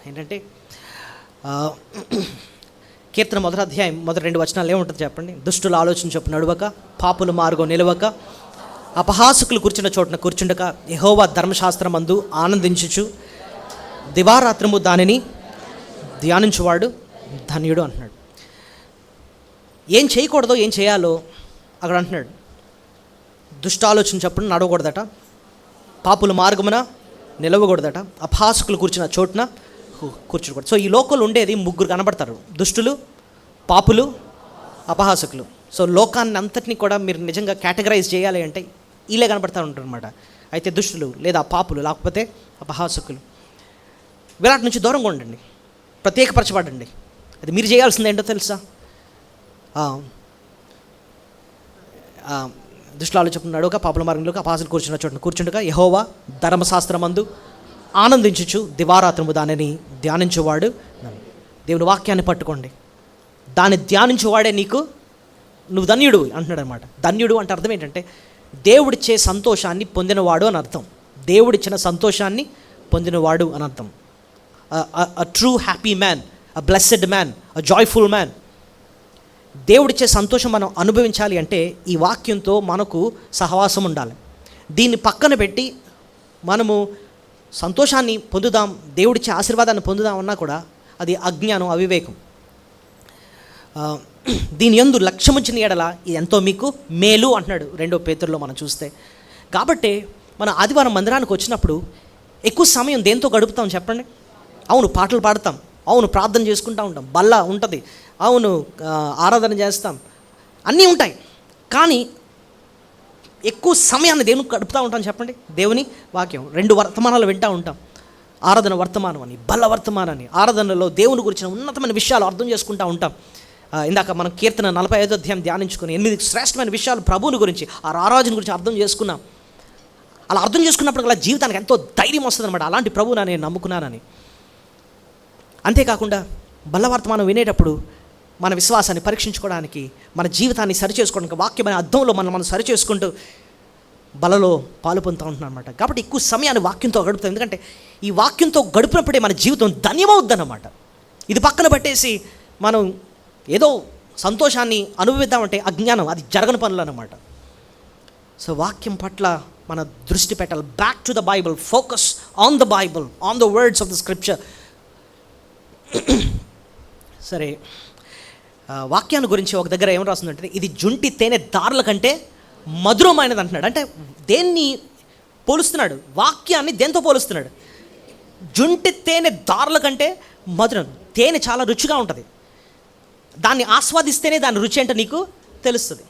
ఏంటంటే కీర్తన 1వ అధ్యాయం మొదటి 2 వచనాలు ఏముంటుంది చెప్పండి. దుష్టుల ఆలోచన చొప్పున నడువక, పాపుల మార్గం నిలవక, అపహాసకులు కూర్చున్న చోటున కూర్చుండక, యెహోవా ధర్మశాస్త్రమందు ఆనందించుచు దివారాత్రము దానిని ధ్యానించువాడు ధన్యుడు అంటున్నాడు. ఏం చేయకూడదో ఏం చేయాలో అక్కడ అంటున్నాడు. దుష్టాలోచన చొప్పున నడవకూడదట, పాపుల మార్గమున నిలవకూడదట, అపహాసకులు కూర్చున్న చోటున కూర్చోకూడదు. సో ఈ లోకంలో ఉండేది ముగ్గురు కనబడతారు: దుష్టులు, పాపులు, అపహాసకులు. సో లోకాన్ని అంతటినీ కూడా మీరు నిజంగా కేటగరైజ్ చేయాలి అంటే వీళ్ళే కనబడతా ఉంటారు అనమాట. అయితే దుష్టులు లేదా పాపులు లేకపోతే అపహాసకులు, వీళ్ళ నుంచి దూరంగా ఉండండి, ప్రత్యేకపరచబడండి. అది మీరు చేయాల్సింది ఏంటో తెలుసా? దుష్టులు చెప్పుకున్నాడు, పాపుల మార్గంలోకి, అపహాసకులు కూర్చున్న చోటున కూర్చుండగా, యెహోవా ధర్మశాస్త్రమందు ఆనందించుచు దివారాత్రము దానిని ధ్యానించువాడు. దేవుని వాక్యాన్ని పట్టుకోండి, దాన్ని ధ్యానించువాడే నువ్వు ధన్యుడు అంటున్నాడు అనమాట. ధన్యుడు అంటే అర్థం ఏంటంటే దేవుడిచ్చే సంతోషాన్ని పొందినవాడు అని అర్థం. దేవుడిచ్చిన సంతోషాన్ని పొందినవాడు అని అర్థం. A true happy man, a blessed man, a joyful man. దేవుడిచ్చే సంతోషం మనం అనుభవించాలి అంటే ఈ వాక్యంతో మనకు సహవాసం ఉండాలి. దీన్ని పక్కన పెట్టి మనము సంతోషాన్ని పొందుదాం, దేవుడిచ్చే ఆశీర్వాదాన్ని పొందుదాం అన్నా కూడా అది అజ్ఞానం, అవివేకం. దీని యందు లక్ష్యముంచిన ఎడల ఇది ఎంతో మీకు మేలు అంటున్నాడు 2వ పేతురులో మనం చూస్తే. కాబట్టి మన ఆదివారం మందిరానికి వచ్చినప్పుడు ఎక్కువ సమయం దేంతో గడుపుతాం చెప్పండి? అవును, పాటలు పాడతాం, అవును ప్రార్థన చేసుకుంటూ ఉంటాం, బల్ల ఉంటుంది, అవును ఆరాధన చేస్తాం, అన్నీ ఉంటాయి. కానీ ఎక్కువ సమయాన్ని దేవునికి గడుపుతూ ఉంటాం చెప్పండి? దేవుని వాక్యం. 2 వర్తమానాలు వింటూ ఉంటాం, ఆరాధన వర్తమానం అని, బల్ల వర్తమానాన్ని. ఆరాధనలో దేవుని గురించిన ఉన్నతమైన విషయాలు అర్థం చేసుకుంటూ ఉంటాం. ఇందాక మనం కీర్తన 45వ అధ్యాయం ధ్యానించుకుని 8 శ్రేష్టమైన విషయాలు ప్రభువుని గురించి, ఆ రారాజుని గురించి అర్థం చేసుకున్నాం. అలా అర్థం చేసుకున్నప్పుడు అలా జీవితానికి ఎంతో ధైర్యం వస్తుంది అనమాట. అలాంటి ప్రభువుని నేను నమ్ముకున్నానని. అంతేకాకుండా బల్ల వర్తమానం వినేటప్పుడు మన విశ్వాసాన్ని పరీక్షించుకోవడానికి, మన జీవితాన్ని సరిచేసుకోవడానికి, వాక్యమైన అర్థంలో మనం సరిచేసుకుంటూ బలలో పాలు పొందుతూ ఉంటున్నాం అనమాట. కాబట్టి ఎక్కువ సమయాన్ని వాక్యంతో గడుపుతాం. ఎందుకంటే ఈ వాక్యంతో గడిపినప్పుడే మన జీవితం ధన్యమవుద్దన్నమాట. ఇది పక్కన పెట్టేసి మనం ఏదో సంతోషాన్ని అనుభవిద్దామంటే అజ్ఞానం, అది జరగని పనులు అన్నమాట. సో వాక్యం పట్ల మన దృష్టి పెట్టాలి. Back to the Bible, focus on the Bible, on the words of the scripture. సరే, వాక్యాన్ని గురించి ఒక దగ్గర ఏం రాస్తుందంటే, ఇది జుంటి తేనె దారుల కంటే మధురమైనది అంటున్నాడు. అంటే దేన్ని పోలుస్తున్నాడు? వాక్యాన్ని దేంతో పోలుస్తున్నాడు? జుంటి తేనె దారుల కంటే మధురం. తేనె చాలా రుచిగా ఉంటుంది, దాన్ని ఆస్వాదిస్తేనే దాని రుచి అంటే నీకు తెలుస్తుంది.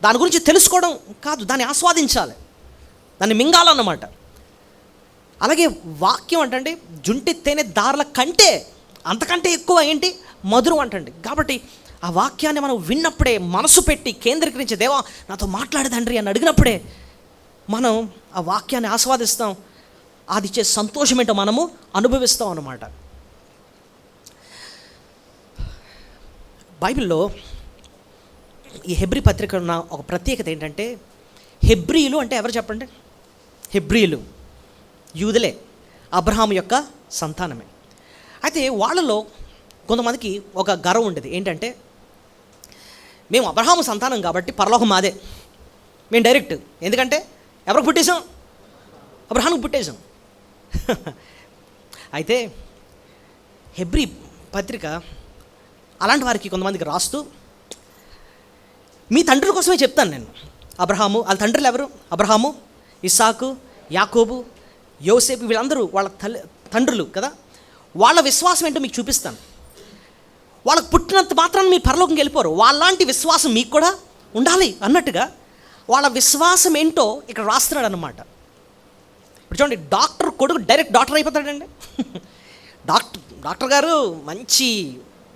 దాని గురించి తెలుసుకోవడం కాదు, దాన్ని ఆస్వాదించాలి, దాన్ని మింగాలన్నమాట. అలాగే వాక్యం అంటే జుంటి తేనె దారుల కంటే, అంతకంటే ఎక్కువ ఏంటి? మధురం అంటండి. కాబట్టి ఆ వాక్యాన్ని మనం విన్నప్పుడే, మనసు పెట్టి కేంద్రీకరించి, దేవా నాతో మాట్లాడేదండ్రి అని అడిగినప్పుడే మనం ఆ వాక్యాన్ని ఆస్వాదిస్తాం. అది ఇచ్చే సంతోషం ఏంటో మనము అనుభవిస్తాం అన్నమాట. బైబిల్లో ఈ హెబ్రీ పత్రిక ఉన్న ఒక ప్రత్యేకత ఏంటంటే, హెబ్రీయులు అంటే ఎవరు చెప్పండి? హెబ్రీయులు యూదులే, అబ్రహాము యొక్క సంతానమే. అయితే వాళ్ళలో కొంతమందికి ఒక గర్వం ఉండేది. ఏంటంటే, మేము అబ్రహాము సంతానం కాబట్టి పరలోకం మాదే, మేము డైరెక్ట్. ఎందుకంటే ఎవరికి పుట్టేశాం? అబ్రహాముకి పుట్టేశాం. అయితే హెబ్రీ పత్రిక అలాంటి వారికి కొంతమందికి రాస్తూ, మీ తండ్రుల కోసమే చెప్తాను నేను. అబ్రహాము, వాళ్ళ తండ్రులు ఎవరు? అబ్రహాము, ఇస్సాకు, యాకోబు, యోసేపు, వీళ్ళందరూ వాళ్ళ తండ్రులు కదా. వాళ్ళ విశ్వాసం ఏంటో మీకు చూపిస్తాను. వాళ్ళకు పుట్టినంత మాత్రాన్ని మీరు పరలోకంకి వెళ్ళిపోరు, వాళ్ళలాంటి విశ్వాసం మీకు కూడా ఉండాలి అన్నట్టుగా వాళ్ళ విశ్వాసం ఏంటో ఇక్కడ రాస్తున్నాడు అన్నమాట. ఇప్పుడు చూడండి, డాక్టర్ కొడుకు డైరెక్ట్ డాక్టర్ అయిపోతాడండి. డాక్టర్ గారు మంచి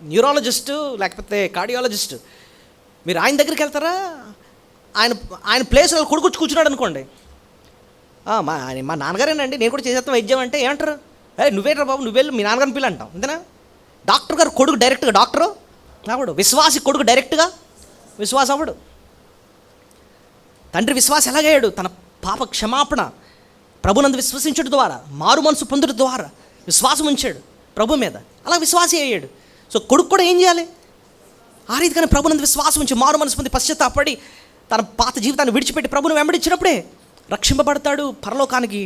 న్యూరాలజిస్టు లేకపోతే కార్డియాలజిస్టు, మీరు ఆయన దగ్గరికి వెళ్తారా? ఆయన ప్లేస్లో కొడుకు కూర్చున్నాడు అనుకోండి, మా నాన్నగారేనండి, నేను కూడా చేసేస్తాం వైద్యం అంటే ఏమంటారు? నువ్వేట్రా బాబు, నువ్వు వెళ్ళి మీ నాన్నగారిని పిల్ల అంటాం, అంతేనా? డాక్టర్ గారు కొడుకు డైరెక్ట్గా డాక్టరు అవడు, విశ్వాసి కొడుకు డైరెక్ట్గా విశ్వాసం అవడు. తండ్రి విశ్వాసం ఎలాగయ్యాడు? తన పాప క్షమాపణ ప్రభునందు విశ్వసించడం ద్వారా, మారు మనసు పొందడం ద్వారా విశ్వాసం ఉంచాడు ప్రభు మీద, అలా విశ్వాసి అయ్యాడు. సో కొడుకు కూడా ఏం చేయాలి? ఆ రీతిగానే ప్రభునందు విశ్వాసం ఉంచి మారు మనసు పొంది పశ్చాత్తాపడి తన పాత జీవితాన్ని విడిచిపెట్టి ప్రభుని వెంబడించినప్పుడే రక్షింపబడతాడు, పరలోకానికి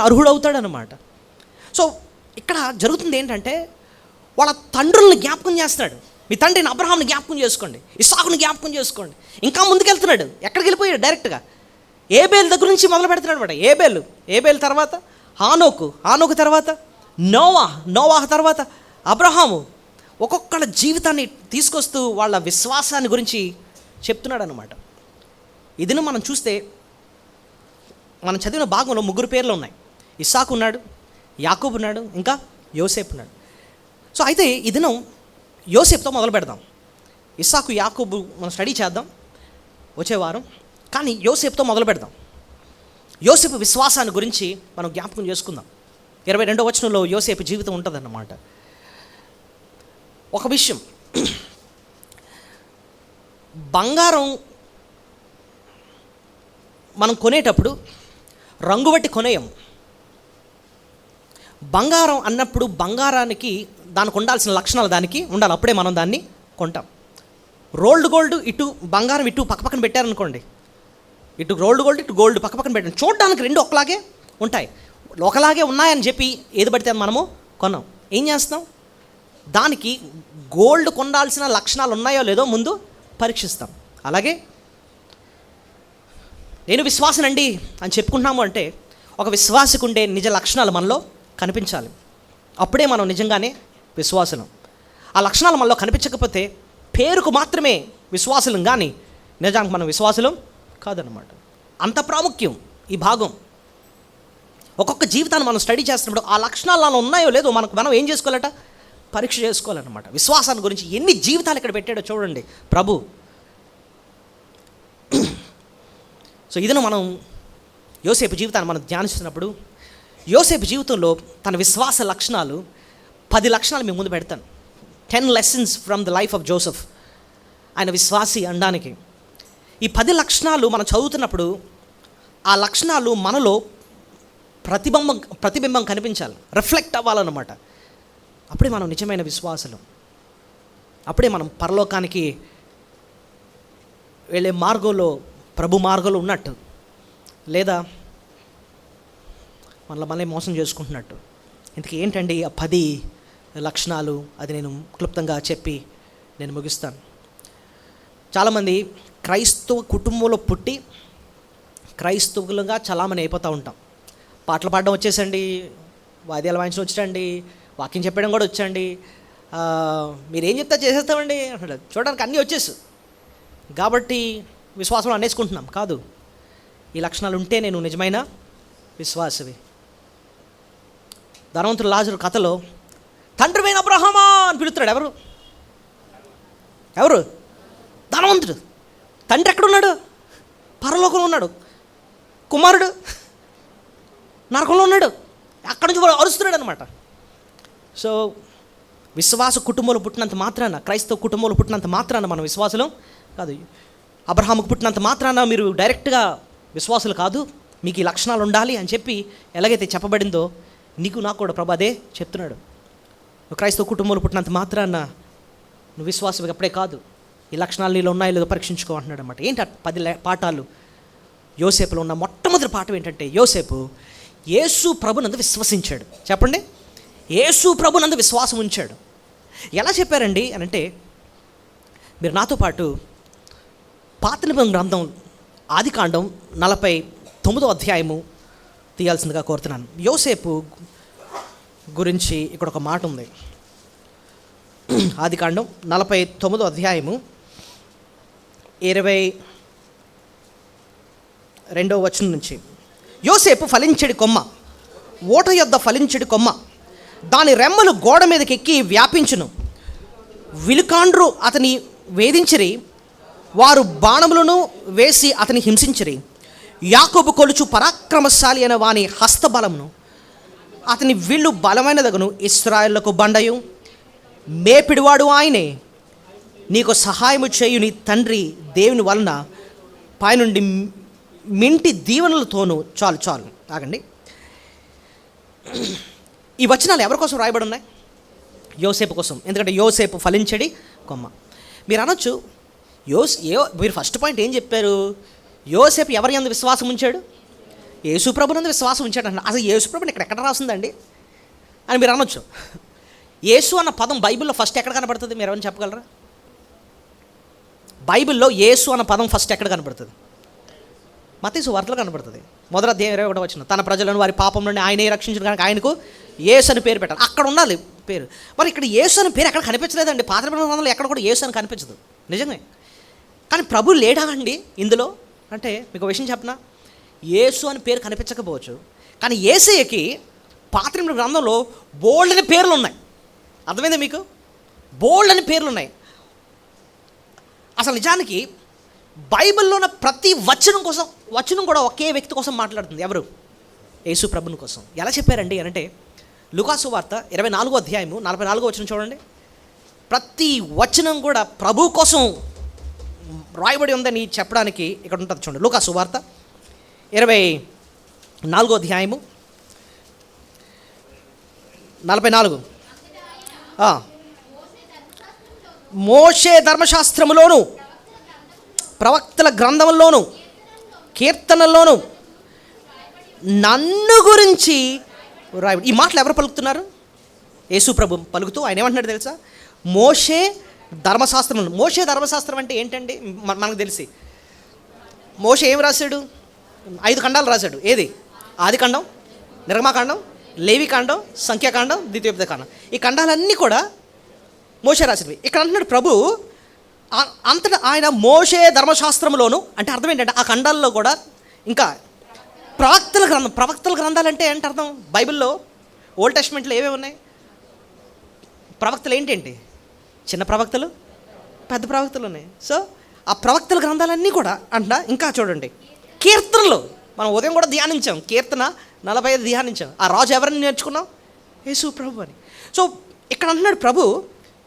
అర్హుడు అవుతాడు అన్నమాట. సో ఇక్కడ జరుగుతుంది ఏంటంటే వాళ్ళ తండ్రులను జ్ఞాపకం చేస్తున్నాడు. మీ తండ్రిని అబ్రహాంని జ్ఞాపకం చేసుకోండి, ఇస్సాకుని జ్ఞాపకం చేసుకోండి. ఇంకా ముందుకెళ్తున్నాడు. ఎక్కడికి వెళ్ళిపోయాడు? డైరెక్ట్గా ఏబేలు దగ్గర నుంచి మొదలు పెడుతున్నాడు అనమాట. ఏబేలు తర్వాత హానోకు తర్వాత నోవా తర్వాత అబ్రహాము. ఒక్కొక్కళ్ళ జీవితాన్ని తీసుకొస్తూ వాళ్ళ విశ్వాసాన్ని గురించి చెప్తున్నాడు అనమాట. ఇదిను మనం చూస్తే మనం చదివిన భాగంలో 3 పేర్లు ఉన్నాయి. ఇస్సాకు ఉన్నాడు, యాకోబు ఉన్నాడు, ఇంకా యోసేపు ఉన్నాడు. సో అయితే ఈ దినం యోసేపుతో మొదలు పెడదాం. ఇస్సాకు యాకోబు మనం స్టడీ చేద్దాం వచ్చే వారం, కానీ యోసేపుతో మొదలు పెడదాం. యోసేపు విశ్వాసాన్ని గురించి మనం జ్ఞాపకం చేసుకుందాం. 22వ వచనంలో యోసేపు జీవితం ఉంటుందన్నమాట. ఒక విషయం, బంగారం మనం కొనేటప్పుడు రంగు బట్టి కొనేయం. బంగారం అన్నప్పుడు బంగారానికి దానికి ఉండాల్సిన లక్షణాలు దానికి ఉండాలి, అప్పుడే మనం దాన్ని కొంటాం. రోల్డ్ గోల్డ్ ఇటు బంగారం ఇటు పక్కపక్కన పెట్టారనుకోండి, ఇటు రోల్డ్ గోల్డ్ ఇటు గోల్డ్ పక్కపక్కన పెట్టండి, చూడడానికి 2 ఒకలాగే ఉంటాయి. ఒకలాగే ఉన్నాయని చెప్పి ఏది పడితే మనము కొన్నాం. ఏం చేస్తాం? దానికి గోల్డ్ కొనాల్సిన లక్షణాలు ఉన్నాయో లేదో ముందు పరీక్షిస్తాం. అలాగే నేను విశ్వాసనండి అని చెప్పుకుంటున్నాము అంటే ఒక విశ్వాసకు ఉండే నిజ లక్షణాలు మనలో కనిపించాలి, అప్పుడే మనం నిజంగానే విశ్వాసులం. ఆ లక్షణాలు మనలో కనిపించకపోతే పేరుకు మాత్రమే విశ్వాసులం, కానీ నిజానికి మనం విశ్వాసులం కాదన్నమాట. అంత ప్రాముఖ్యం ఈ భాగం. ఒక్కొక్క జీవితాన్ని మనం స్టడీ చేస్తున్నప్పుడు ఆ లక్షణాలు మనం ఉన్నాయో లేదో మనం ఏం చేసుకోవాలట? పరీక్ష చేసుకోవాలన్నమాట. విశ్వాసాన్ని గురించి ఎన్ని జీవితాలు ఇక్కడ పెట్టాడో చూడండి ప్రభు. సో ఇదను మనం యోసేపు జీవితాన్ని మనం ధ్యానిస్తున్నప్పుడు యోసేపు జీవితంలో తన విశ్వాస లక్షణాలు 10 లక్షణాలు మేము ముందు పెడతాను. 10 lessons from the life of Joseph. ఆయన విశ్వాసి అనడానికి ఈ 10 లక్షణాలు మనం చదువుతున్నప్పుడు ఆ లక్షణాలు మనలో ప్రతిబింబం కనిపించాలి, రిఫ్లెక్ట్ అవ్వాలన్నమాట. అప్పుడే మనం నిజమైన విశ్వాసులు, అప్పుడే మనం పరలోకానికి వెళ్ళే మార్గంలో ప్రభు మార్గంలో ఉన్నట్టు, లేదా మనల్ని మోసం చేసుకుంటున్నట్టు. ఇంతకీ ఏంటండి ఆ 10 లక్షణాలు? అది నేను క్లుప్తంగా చెప్పి నేను ముగిస్తాను. చాలామంది క్రైస్తవ కుటుంబంలో పుట్టి క్రైస్తవులుగా చలామణి అయిపోతూ ఉంటాం. పాటలు పాడడం వచ్చేసండి, వాద్యాలు వాయించడం వచ్చండి, వాక్యం చెప్పడం కూడా వచ్చండి, మీరేం చెప్తా చేసేస్తామండి అంటాడు. చూడడానికి అన్నీ వచ్చేసు కాబట్టి విశ్వాసంలో అనేసుకుంటున్నాం. కాదు, ఈ లక్షణాలు ఉంటే నేను నిజమైన విశ్వాసవి. ధనవంతుడు లాజరు కథలో తండ్రివైన అబ్రహామా అని పిలుస్తాడు. ఎవరు? ధనవంతుడు. తండ్రి ఎక్కడున్నాడు? పరలోకంలో ఉన్నాడు. కుమారుడు నరకంలో ఉన్నాడు. అక్కడి నుంచి అరుస్తున్నాడు అనమాట. సో విశ్వాస కుటుంబంలో పుట్టినంత మాత్రాన, క్రైస్తవ కుటుంబంలో పుట్టినంత మాత్రాన మనం విశ్వాసులం కాదు. అబ్రహాముకు పుట్టినంత మాత్రాన మీరు డైరెక్ట్గా విశ్వాసులు కాదు, మీకు ఈ లక్షణాలు ఉండాలి అని చెప్పి ఎలాగైతే చెప్పబడిందో నీకు నాకు కూడా ప్రభు అదే చెప్తున్నాడు. నువ్వు క్రైస్తవ కుటుంబంలో పుట్టినంత మాత్రాన నువ్వు విశ్వాసం అప్పుడే కాదు, ఈ లక్షణాలు నీలో ఉన్నాయో లేదో పరీక్షించుకో అంటున్నాడు అనమాట. ఏంటి 10 పాఠాలు? యోసేపులో ఉన్న మొట్టమొదటి పాఠం ఏంటంటే యోసేపు యేసు ప్రభునందు విశ్వసించాడు. చెప్పండి, యేసు ప్రభునందు విశ్వాసం ఉంచాడు. ఎలా చెప్పారండి అని అంటే, మీరు నాతో పాటు పాత నిబంధన గ్రంథం ఆదికాండం 49వ అధ్యాయము తీయాల్సిందిగా కోరుతున్నాను. యోసేపు గురించి ఇక్కడ ఒక మాట ఉంది. ఆదికాండం 49వ అధ్యాయము 22వ వచనం నుంచి. యోసేపు ఫలించెడి కొమ్మ, ఓట యొద్ద ఫలించెడి కొమ్మ, దాని రెమ్మలు గోడ మీదకి ఎక్కి వ్యాపించును. విలుకాండ్రు అతని వేధించిరి, వారు బాణములను వేసి అతని హింసించిరి. యాకోబు కొలుచు పరాక్రమశాలి అయిన వాని హస్తబలమును, అతని విల్లు బలమైనదగును. ఇశ్రాయేలుకు బండయు మేపిడివాడు ఆయనే. నీకు సహాయము చేయు నీ తండ్రి దేవుని వలన పైనుండి మింటి దీవెనలతోనూ. చాలు ఆగండి. ఈ వచనాలు ఎవరి కోసం రాయబడి ఉన్నాయి? యోసేపు కోసం. ఎందుకంటే యోసేపు ఫలించడి కొమ్మ. మీరు అనొచ్చు, మీరు ఫస్ట్ పాయింట్ ఏం చెప్పారు? యోసేపు ఎవరి యందు విశ్వాసం ఉంచాడు? యేసుప్రభునందు విశ్వాసం ఉంచాడు అంట. అసలు యేసుప్రభుని ఎక్కడ రాసిందండి అని మీరు అనొచ్చు. యేసు అన్న పదం బైబిల్లో ఫస్ట్ ఎక్కడ కనబడుతుంది? మీరు ఏమైనా చెప్పగలరా? బైబిల్లో యేసు అన్న పదం ఫస్ట్ ఎక్కడ కనబడుతుంది? మత్తయి సువార్తలో కనబడుతుంది. మొదటి అధ్యాయం 21వ వచనం, తన ప్రజలను వారి పాపం నుండి ఆయనే రక్షించిన కనుక ఆయనకు యేసు అని పేరు పెట్టాలి. అక్కడ ఉండాలి పేరు. మరి ఇక్కడ యేసు అని పేరు ఎక్కడ కనిపించలేదండి. పాత నిబంధనలో ఎక్కడ కూడా యేసు అని కనిపించదు, నిజమే. కానీ ప్రభు లేడా అండి ఇందులో అంటే మీకు విషయం చెప్పనా, యేసు అని పేరు కనిపించకపోవచ్చు, కానీ యేసయ్యకి పాత నిబంధన గ్రంథంలో బోల్డ్ అని పేర్లు ఉన్నాయి. అర్థమైందా మీకు? బోల్డ్ అని పేర్లు ఉన్నాయి. అసలు నిజానికి బైబిల్లో ఉన్న ప్రతి వచనం కూడా ఒకే వ్యక్తి కోసం మాట్లాడుతుంది. ఎవరు? యేసు ప్రభుని కోసం. ఎలా చెప్పారండి అంటే లూకాసు వార్త 24వ అధ్యాయము 44వ వచనం చూడండి. ప్రతి వచనం కూడా ప్రభు కోసం రాయబడి ఉందని చెప్పడానికి ఇక్కడ ఉంటుంది చూడండి. లూకాసు వార్త 24వ అధ్యాయము 44. మోషే ధర్మశాస్త్రములోను ప్రవక్తల గ్రంథంలోను కీర్తనల్లోను నన్ను గురించి రాయబడి. ఈ మాటలు ఎవరు పలుకుతున్నారు? యేసు ప్రభు పలుకుతూ ఆయన ఏమంటున్నాడు తెలుసా? మోషే ధర్మశాస్త్రం. మోషే ధర్మశాస్త్రం అంటే ఏంటండి? మనకు తెలిసి మోషే ఏం రాశాడు? 5 ఖండాలు రాశాడు. ఏది? ఆదికాండం, నిర్గమాకాండం, లేవికాండం, సంఖ్యాకాండం, ద్వితీయోపదేశకాండం. ఈ ఖండాలన్నీ కూడా మోషే రాసినవి. ఇక్కడ అంటున్నాడు ప్రభు అంతటా ఆయన మోషే ధర్మశాస్త్రంలోను అంటే అర్థం ఏంటంటే ఆ ఖండాల్లో కూడా ఇంకా ప్రవక్తల గ్రంథాలు అంటే ఏంటి అర్థం? బైబిల్లో ఓల్డ్ టెస్ట్మెంట్లో ఏమేమి ఉన్నాయి? ప్రవక్తలు ఏంటండి? చిన్న ప్రవక్తలు, పెద్ద ప్రవక్తలు ఉన్నాయి. సో ఆ ప్రవక్తల గ్రంథాలన్నీ కూడా ఇంకా చూడండి, కీర్తనలు మనం ఉదయం కూడా ధ్యానించాం. కీర్తన 45 ధ్యానించాం. ఆ రాజు ఎవరిని నేర్చుకున్నాం? యేసు ప్రభు అని. సో ఇక్కడ అంటున్నాడు ప్రభు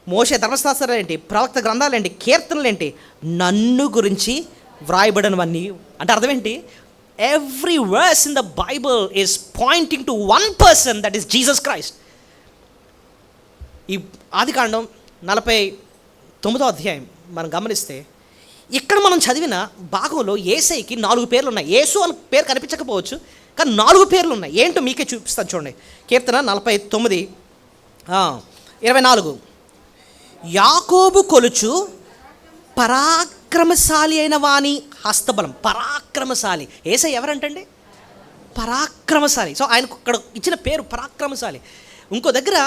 మోషే ధర్మశాస్త్రాలు ఏంటి, ప్రవక్త గ్రంథాలు ఏంటి, కీర్తనలు ఏంటి, నన్ను గురించి వ్రాయబడినవన్నీ. అంటే అర్థం ఏంటి? Every verse in the Bible is pointing to one person, that is Jesus Christ. ఈ ఆదికాండం 49వ అధ్యాయం మనం గమనిస్తే ఇక్కడ మనం చదివిన భాగంలో యేసయ్యకి 4 పేర్లు ఉన్నాయి. యేసు అని పేరు కనిపించకపోవచ్చు, కానీ 4 పేర్లు ఉన్నాయి. ఏంటో మీకే చూపిస్తాను చూడండి. కీర్తన 49:24. యాకోబు కొలుచు పరాక్రమశాలి అయిన వాని హస్తబలం. పరాక్రమశాలి. యేసయ్య ఎవరంటండి? పరాక్రమశాలి. సో ఆయనకు ఇక్కడ ఇచ్చిన పేరు పరాక్రమశాలి. ఇంకో దగ్గర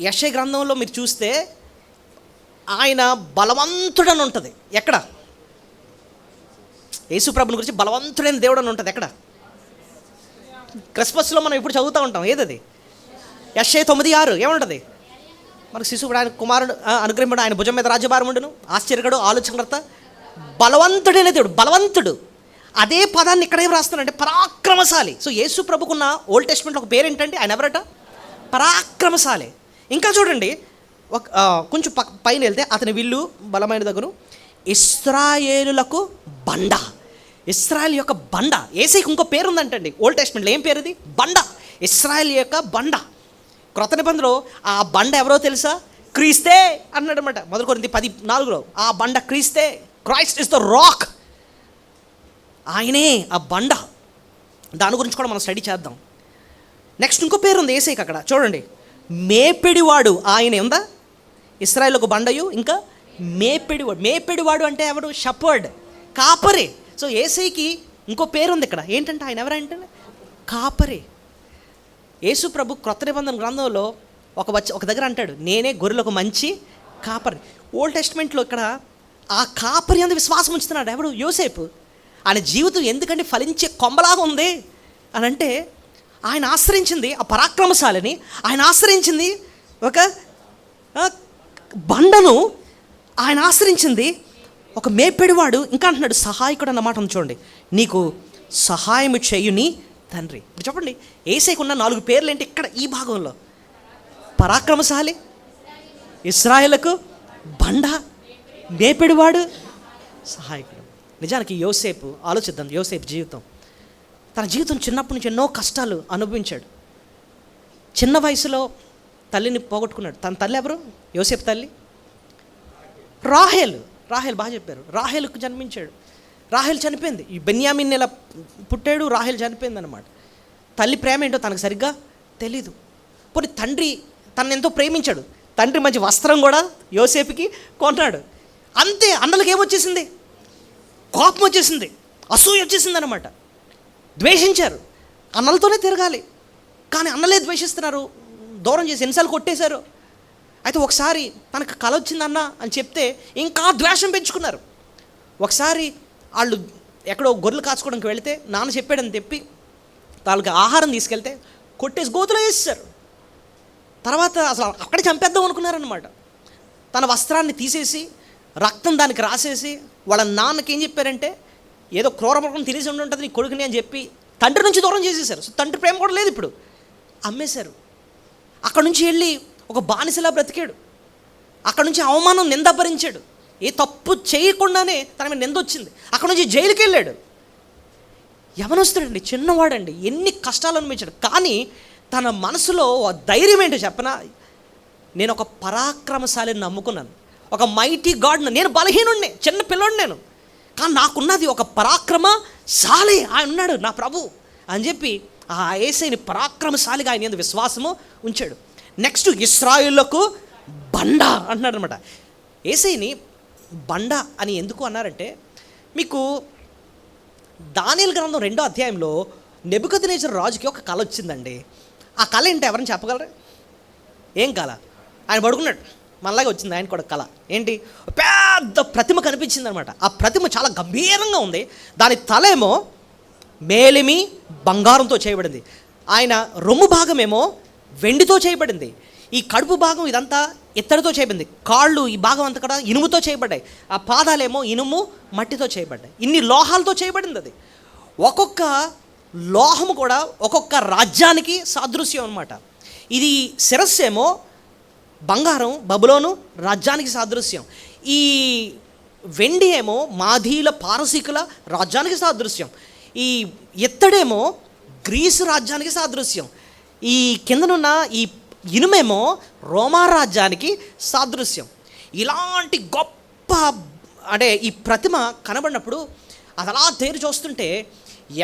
యెషయా గ్రంథంలో మీరు చూస్తే ఆయన బలవంతుడని ఉంటుంది. ఎక్కడ? యేసు ప్రభుని గురించి బలవంతుడైన దేవుడు అని ఉంటుంది. ఎక్కడ? క్రిస్మస్లో మనం ఇప్పుడు చదువుతూ ఉంటాం. ఏదది? యెషయా 9:6 ఏముంటుంది? మనకు శిశువుడు ఆయన కుమారుడు అనుగ్రహింపడు, ఆయన భుజం మీద రాజ్యభారం ఉండును, ఆశ్చర్యకరుడు, ఆలోచనకర్త, బలవంతుడైన దేవుడు. బలవంతుడు అదే పదాన్ని ఇక్కడ ఏం రాస్తున్నాడంటే పరాక్రమశాలి. సో యేసు ప్రభుకున్న ఓల్డ్ టెస్ట్మెంట్లో ఒక పేరు ఏంటంటే ఆయన ఎవరట? పరాక్రమశాలి. ఇంకా చూడండి కొంచెం పైన వెళ్తే అతని విల్లు బలమైన దగ్గర ఇశ్రాయేలులకు బండ. ఇశ్రాయేల్ యొక్క బండ. యేసయ్యకి ఇంకో పేరు ఉందంటండి ఓల్డ్ టెస్ట్మెంట్లో. ఏం పేరు అది? బండ. ఇశ్రాయేల్ యొక్క బండ. క్రొత్త నిబంధనలో ఆ బండ ఎవరో తెలుసా? క్రీస్తే అన్నాడు అనమాట. 1 కొరింథీ 10:4 ఆ బండ క్రీస్తే. Christ is the rock. ఆయనే ఆ బండ. దాని గురించి కూడా మనం స్టడీ చేద్దాం. నెక్స్ట్ ఇంకో పేరు ఉంది యేసయ్యకి అక్కడ చూడండి. మేపెడివాడు. ఆయన ఉందా? ఇశ్రాయేలుకు బండయు ఇంకా మేపెడివాడు. మేపెడివాడు అంటే ఎవరు? షపర్డ్, కాపరి. సో యేసయ్యకి ఇంకో పేరు ఉంది ఇక్కడ. ఏంటంటే ఆయన ఎవరంటే కాపరి. యేసు ప్రభు క్రొత్త నిబంధన గ్రంథంలో ఒక దగ్గర అంటాడు, నేనే గొర్రెలకు మంచి కాపరి. ఓల్డ్ టెస్ట్మెంట్లో ఇక్కడ ఆ కాపరి అందు విశ్వాసం ఉంచుతున్నాడు. ఎవడు? యోసేపు. ఆయన జీవితం ఎందుకంటే ఫలించే కొమ్మలాగా ఉంది అని అంటే ఆయన ఆశ్రయించింది ఆ పరాక్రమశాలిని. ఆయన ఆశ్రయించింది ఒక బండను. ఆయన ఆశ్రయించింది ఒక మేపెడివాడు. ఇంకా అంటున్నాడు సహాయకుడు అన్నమాట ఉంది చూడండి. నీకు సహాయము చేయుని తండ్రి. ఇప్పుడు చెప్పండి యేసయ్యకు ఉన్న 4 పేర్లు ఏంటి ఇక్కడ ఈ భాగంలో? పరాక్రమశాలి, ఇశ్రాయేలుకు బండ, మేపెడివాడు, సహాయకుడు. నిజానికి యోసేపు ఆలోచిద్దాం. యోసేపు జీవితం, తన జీవితం చిన్నప్పటి నుంచి ఎన్నో కష్టాలు అనుభవించాడు. చిన్న వయసులో తల్లిని పోగొట్టుకున్నాడు. తన తల్లి ఎవరు? యోసేపు తల్లి రాహేలు. బాగా చెప్పారు. రాహేలుకు జన్మించాడు. రాహేలు చనిపోయింది. ఈ బెన్యామిన్ ఇలా పుట్టాడు, రాహేలు చనిపోయింది అనమాట. తల్లి ప్రేమ ఏంటో తనకు సరిగ్గా తెలీదు. పోనీ తండ్రి తనను ఎంతో ప్రేమించాడు. తండ్రి మంచి వస్త్రం కూడా యోసేపుకి కొన్నాడు. అంతే, అన్నలకి ఏమొచ్చేసింది? కోపం వచ్చేసింది, అసూయ వచ్చేసింది అనమాట. ద్వేషించారు. అన్నలతోనే తిరగాలి, కానీ అన్నలే ద్వేషిస్తున్నారు, దూరం చేసి ఎన్నిసార్లు కొట్టేశారు. అయితే ఒకసారి తనకు కల వచ్చిందన్న అని చెప్తే ఇంకా ద్వేషం పెంచుకున్నారు. ఒకసారి వాళ్ళు ఎక్కడో గొర్రెలు కాచుకోవడానికి వెళితే నాన్న చెప్పాడని చెప్పి వాళ్ళకి ఆహారం తీసుకెళ్తే కొట్టేసి గోతులో వేసేసారు. తర్వాత అసలు అక్కడే చంపేద్దాం అనుకున్నారనమాట. తన వస్త్రాన్ని తీసేసి రక్తం దానికి రాసేసి వాళ్ళ నాన్నకి ఏం చెప్పారంటే, ఏదో క్రూరమృగం తినేసి ఉంటుంది నీ కొడుకుని అని చెప్పి తండ్రి నుంచి దూరం చేసేసారు. సో తండ్రి ప్రేమ కూడా లేదు, ఇప్పుడు అమ్మేశారు. అక్కడ నుంచి వెళ్ళి ఒక బానిసలా బ్రతికాడు. అక్కడ నుంచి అవమానం, నింద భరించాడు. ఏ తప్పు చేయకుండానే తన మీద నింద వచ్చింది. అక్కడ నుంచి జైలుకి వెళ్ళాడు. యవనస్తుడండి, చిన్నవాడండి, ఎన్ని కష్టాలు అనిపించాడు. కానీ తన మనసులో ధైర్యం ఏంటో చెప్పనా, నేను ఒక పరాక్రమశాలిని నమ్ముకున్నాను, ఒక మైటీ గాడ్ను. నేను బలహీనుడిని, చిన్న పిల్లోడు నేను, కానీ నాకున్నది ఒక పరాక్రమశాలి ఆయన ఉన్నాడు, నా ప్రభు అని చెప్పి ఆ యేసయ్యని పరాక్రమశాలిగా ఆయన యందు విశ్వాసము ఉంచాడు. నెక్స్ట్ ఇశ్రాయేలులకు బండ అంటున్నాడు అనమాట. యేసయ్యని బండ అని ఎందుకు అన్నారంటే, మీకు దానియేలు గ్రంథం 2వ అధ్యాయంలో నెబుకద్నెజరు రాజుకి ఒక కళ వచ్చిందండి. ఆ కళ ఏంటి ఎవరైనా చెప్పగలరా? ఏం కళ? ఆయన పడుకున్నాడు, మనలాగే వచ్చింది ఆయన కూడా కళ. ఏంటి? పెద్ద ప్రతిమ కనిపించింది అనమాట. ఆ ప్రతిమ చాలా గంభీరంగా ఉంది. దాని తలేమో మేలిమి బంగారంతో చేయబడింది. ఆయన రొమ్ము భాగమేమో వెండితో చేయబడింది. ఈ కడుపు భాగం ఇదంతా ఇత్తడితో చేయబడింది. కాళ్ళు ఈ భాగం అంతా కూడా ఇనుముతో చేయబడ్డాయి. ఆ పాదాలేమో ఇనుము మట్టితో చేయబడ్డాయి. ఇన్ని లోహాలతో చేయబడింది అది. ఒక్కొక్క లోహము కూడా ఒక్కొక్క రాజ్యానికి సాదృశ్యం అనమాట. ఇది శిరస్సు ఏమో బంగారం, బబులోను రాజ్యానికి సాదృశ్యం. ఈ వెండి ఏమో మాదీల పారసీకుల రాజ్యానికి సాదృశ్యం. ఈ ఇత్తడేమో గ్రీసు రాజ్యానికి సాదృశ్యం. ఈ కిందనున్న ఈ ఇనుమేమో రోమా రాజ్యానికి సాదృశ్యం. ఇలాంటి గొప్ప అంటే ఈ ప్రతిమ కనబడినప్పుడు అది అలా తేరు చూస్తుంటే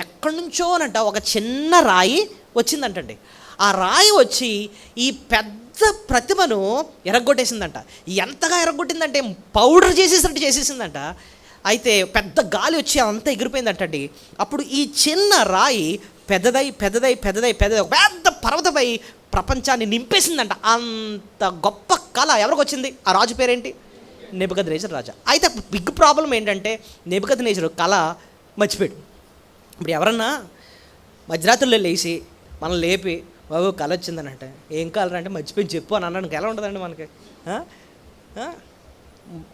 ఎక్కడి నుంచోనంట ఒక చిన్న రాయి వచ్చిందంటండి. ఆ రాయి వచ్చి ఈ పెద్ద ప్రతిమను ఎరగొట్టేసిందంట. ఎంతగా ఎరగొట్టిందంటే పౌడర్ చేసేసిందంట. అయితే పెద్ద గాలి వచ్చి అంతా ఎగిరిపోయిందంటండి. అప్పుడు ఈ చిన్న రాయి పెద్దదై ఒక పెద్ద పర్వతమై ప్రపంచాన్ని నింపేసిందంట. అంత గొప్ప కళ ఎవరికి వచ్చింది? ఆ రాజు పేరేంటి? నెబుకద్నెజరు రాజా. అయితే బిగ్ ప్రాబ్లం ఏంటంటే నెబుకద్నెజరు కళ మర్చిపోయాడు. ఇప్పుడు ఎవరన్నా మధ్యరాత్రుల్లో లేచి మనం లేపి బాబు కళ వచ్చిందని అంటే ఏం కలరా అంటే మర్చిపోయి చెప్పు అని అన్నానికి ఎలా ఉంటుందండి మనకి?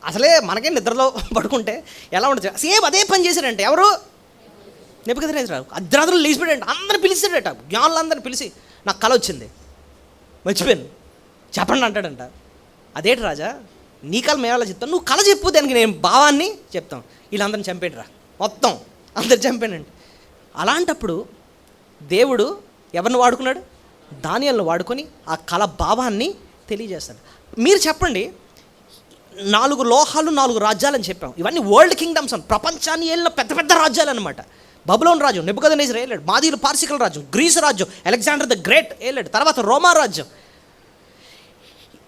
అసలే మనకే నిద్రలో పడుకుంటే ఎలా ఉంటుంది? సేమ్ అదే పని చేశాడంటే ఎవరు? నెబుకద్నెజరు. అర్ధరాత్రులు లేచిపోయాడంట. అందరిని పిలిచాడట, జ్ఞానులందరిని పిలిచి నాకు కళ వచ్చింది, మర్చిపోయాను, చెప్పండి అంటాడంట. అదేంటి రాజా, నీ కళ మేము ఎలా చెప్తాను, నువ్వు కళ చెప్పు, దానికి నేను భావాన్ని చెప్తాం. వీళ్ళందరిని చంపేడు రా, మొత్తం అందరు చంపానండి. అలాంటప్పుడు దేవుడు ఎవరిని వాడుకున్నాడు? దానియేలును వాడుకొని ఆ కళ భావాన్ని తెలియజేస్తాడు. మీరు చెప్పండి, 4 లోహాలు 4 రాజ్యాలు అని చెప్పాం. ఇవన్నీ వరల్డ్ కింగ్డమ్స్ అని, ప్రపంచాన్ని ఏలిన పెద్ద పెద్ద రాజ్యాలు అనమాట. బబులోన్ రాజ్యం నెబుకద్నెజరు ఏలాడు, మాదీలు పారసీకుల రాజ్యం, గ్రీసు రాజ్యం అలెగ్జాండర్ ద గ్రేట్ ఏలాడు, తర్వాత రోమా రాజ్యం.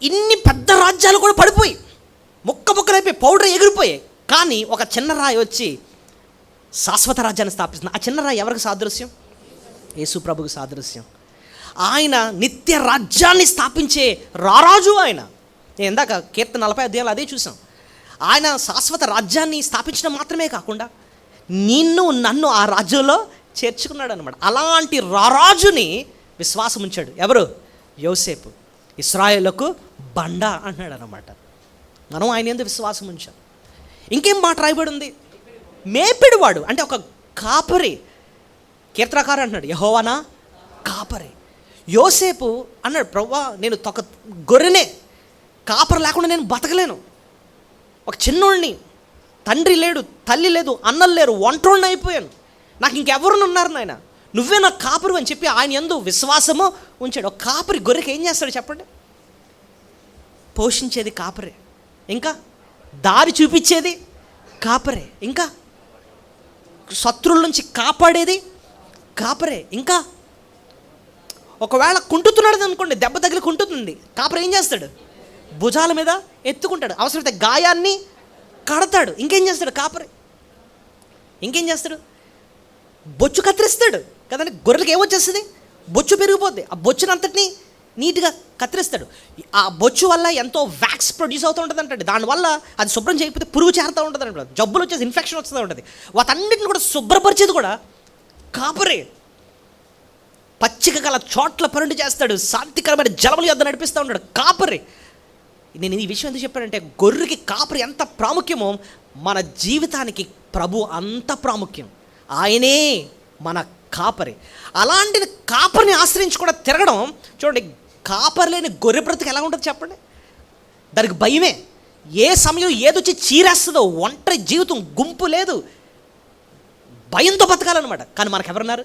ఇన్ని పెద్ద రాజ్యాలు కూడా పడిపోయి ముక్కలైపోయి పౌడర్ ఎగిరిపోయాయి. కానీ ఒక చిన్న రాయి వచ్చి శాశ్వత రాజ్యాన్ని స్థాపిస్తుంది. ఆ చిన్న రాయి ఎవరికి సాదృశ్యం? యేసు ప్రభుకు సాదృశ్యం. ఆయన నిత్య రాజ్యాన్ని స్థాపించే రారాజు ఆయన. నేను ఇందాక కీర్తన 40 అధ్యాయాలు అదే చూసాం. ఆయన శాశ్వత రాజ్యాన్ని స్థాపించడం మాత్రమే కాకుండా నన్ను ఆ రాజ్యంలో చేర్చుకున్నాడు అనమాట. అలాంటి రారాజుని విశ్వాసం ఉంచాడు. ఎవరు? యోసేపు. ఇశ్రాయేలుకు బండ అంటున్నాడు అనమాట. మనం ఆయన యందు విశ్వాసం ఉంచాం. ఇంకేం మాట రాయబడి ఉంది? మేపిడివాడు అంటే ఒక కాపరి. కీర్తనకారు అంటున్నాడు యెహోవా కాపరి. యోసేపు అన్నాడు, ప్రభువా నేను ఒక గొర్రెనే, కాపరి లేకుండా నేను బతకలేను, ఒక చిన్నోడిని, తండ్రి లేడు, తల్లి లేదు, అన్నలు లేరు, ఒంటోడిని అయిపోయాను, నాకు ఇంకెవరు ఉన్నారు నాయన, నువ్వే నా కాపరు అని చెప్పి ఆయన యందు విశ్వాసము ఉంచాడు. ఒక కాపరి గొర్రెకి ఏం చేస్తాడు చెప్పండి? పోషించేది కాపరే, ఇంకా దారి చూపించేది కాపరే, ఇంకా శత్రువుల నుంచి కాపాడేది కాపరే. ఇంకా ఒకవేళ కుంటుతున్నాడు అనుకోండి, దెబ్బ తగిలి కుంటుతుంది, కాపరి ఏం చేస్తాడు? భుజాల మీద ఎత్తుకుంటాడు, అవసరమైతే గాయాన్ని కడతాడు. ఇంకేం చేస్తాడు కాపరి? ఇంకేం చేస్తాడు? బొచ్చు కత్తిరిస్తాడు కదండి. గొర్రెలకి ఏమొచ్చేస్తుంది? బొచ్చు పెరిగిపోద్ది. ఆ బొచ్చుని అంతటిని నీట్గా కత్తిరిస్తాడు. ఆ బొచ్చు వల్ల ఎంతో వ్యాక్స్ ప్రొడ్యూస్ అవుతూ ఉంటుంది అంటే, దానివల్ల అది శుభ్రం చేయకపోతే పురుగు చేరుతూ ఉంటుంది అంటే, జబ్బులు వచ్చేసి ఇన్ఫెక్షన్ వస్తూ ఉంటుంది. వాటన్నిటిని కూడా శుభ్రపరిచేది కూడా కాపరే. పచ్చిక గల చోట్ల పరుండి చేస్తాడు, శాంతికరమైన జలముల యొద్ద నడిపిస్తూ ఉంటాడు కాపరి. నేను ఈ విషయం ఎందుకు చెప్పానంటే, గొర్రెకి కాపరి ఎంత ప్రాముఖ్యమో మన జీవితానికి ప్రభు అంత ప్రాముఖ్యం. ఆయనే మన కాపరి. అలాంటి కాపరిని ఆశ్రయించి కూడా తిరగడం చూడండి. కాపరి లేని గొర్రె బ్రతుకు ఎలా ఉంటుంది చెప్పండి? దానికి భయమే. ఏ సమయం ఏదొచ్చి చీరేస్తుందో, ఒంటరి జీవితం, గుంపు లేదు, భయంతో బతకాలన్నమాట. కానీ మనకెవరున్నారు?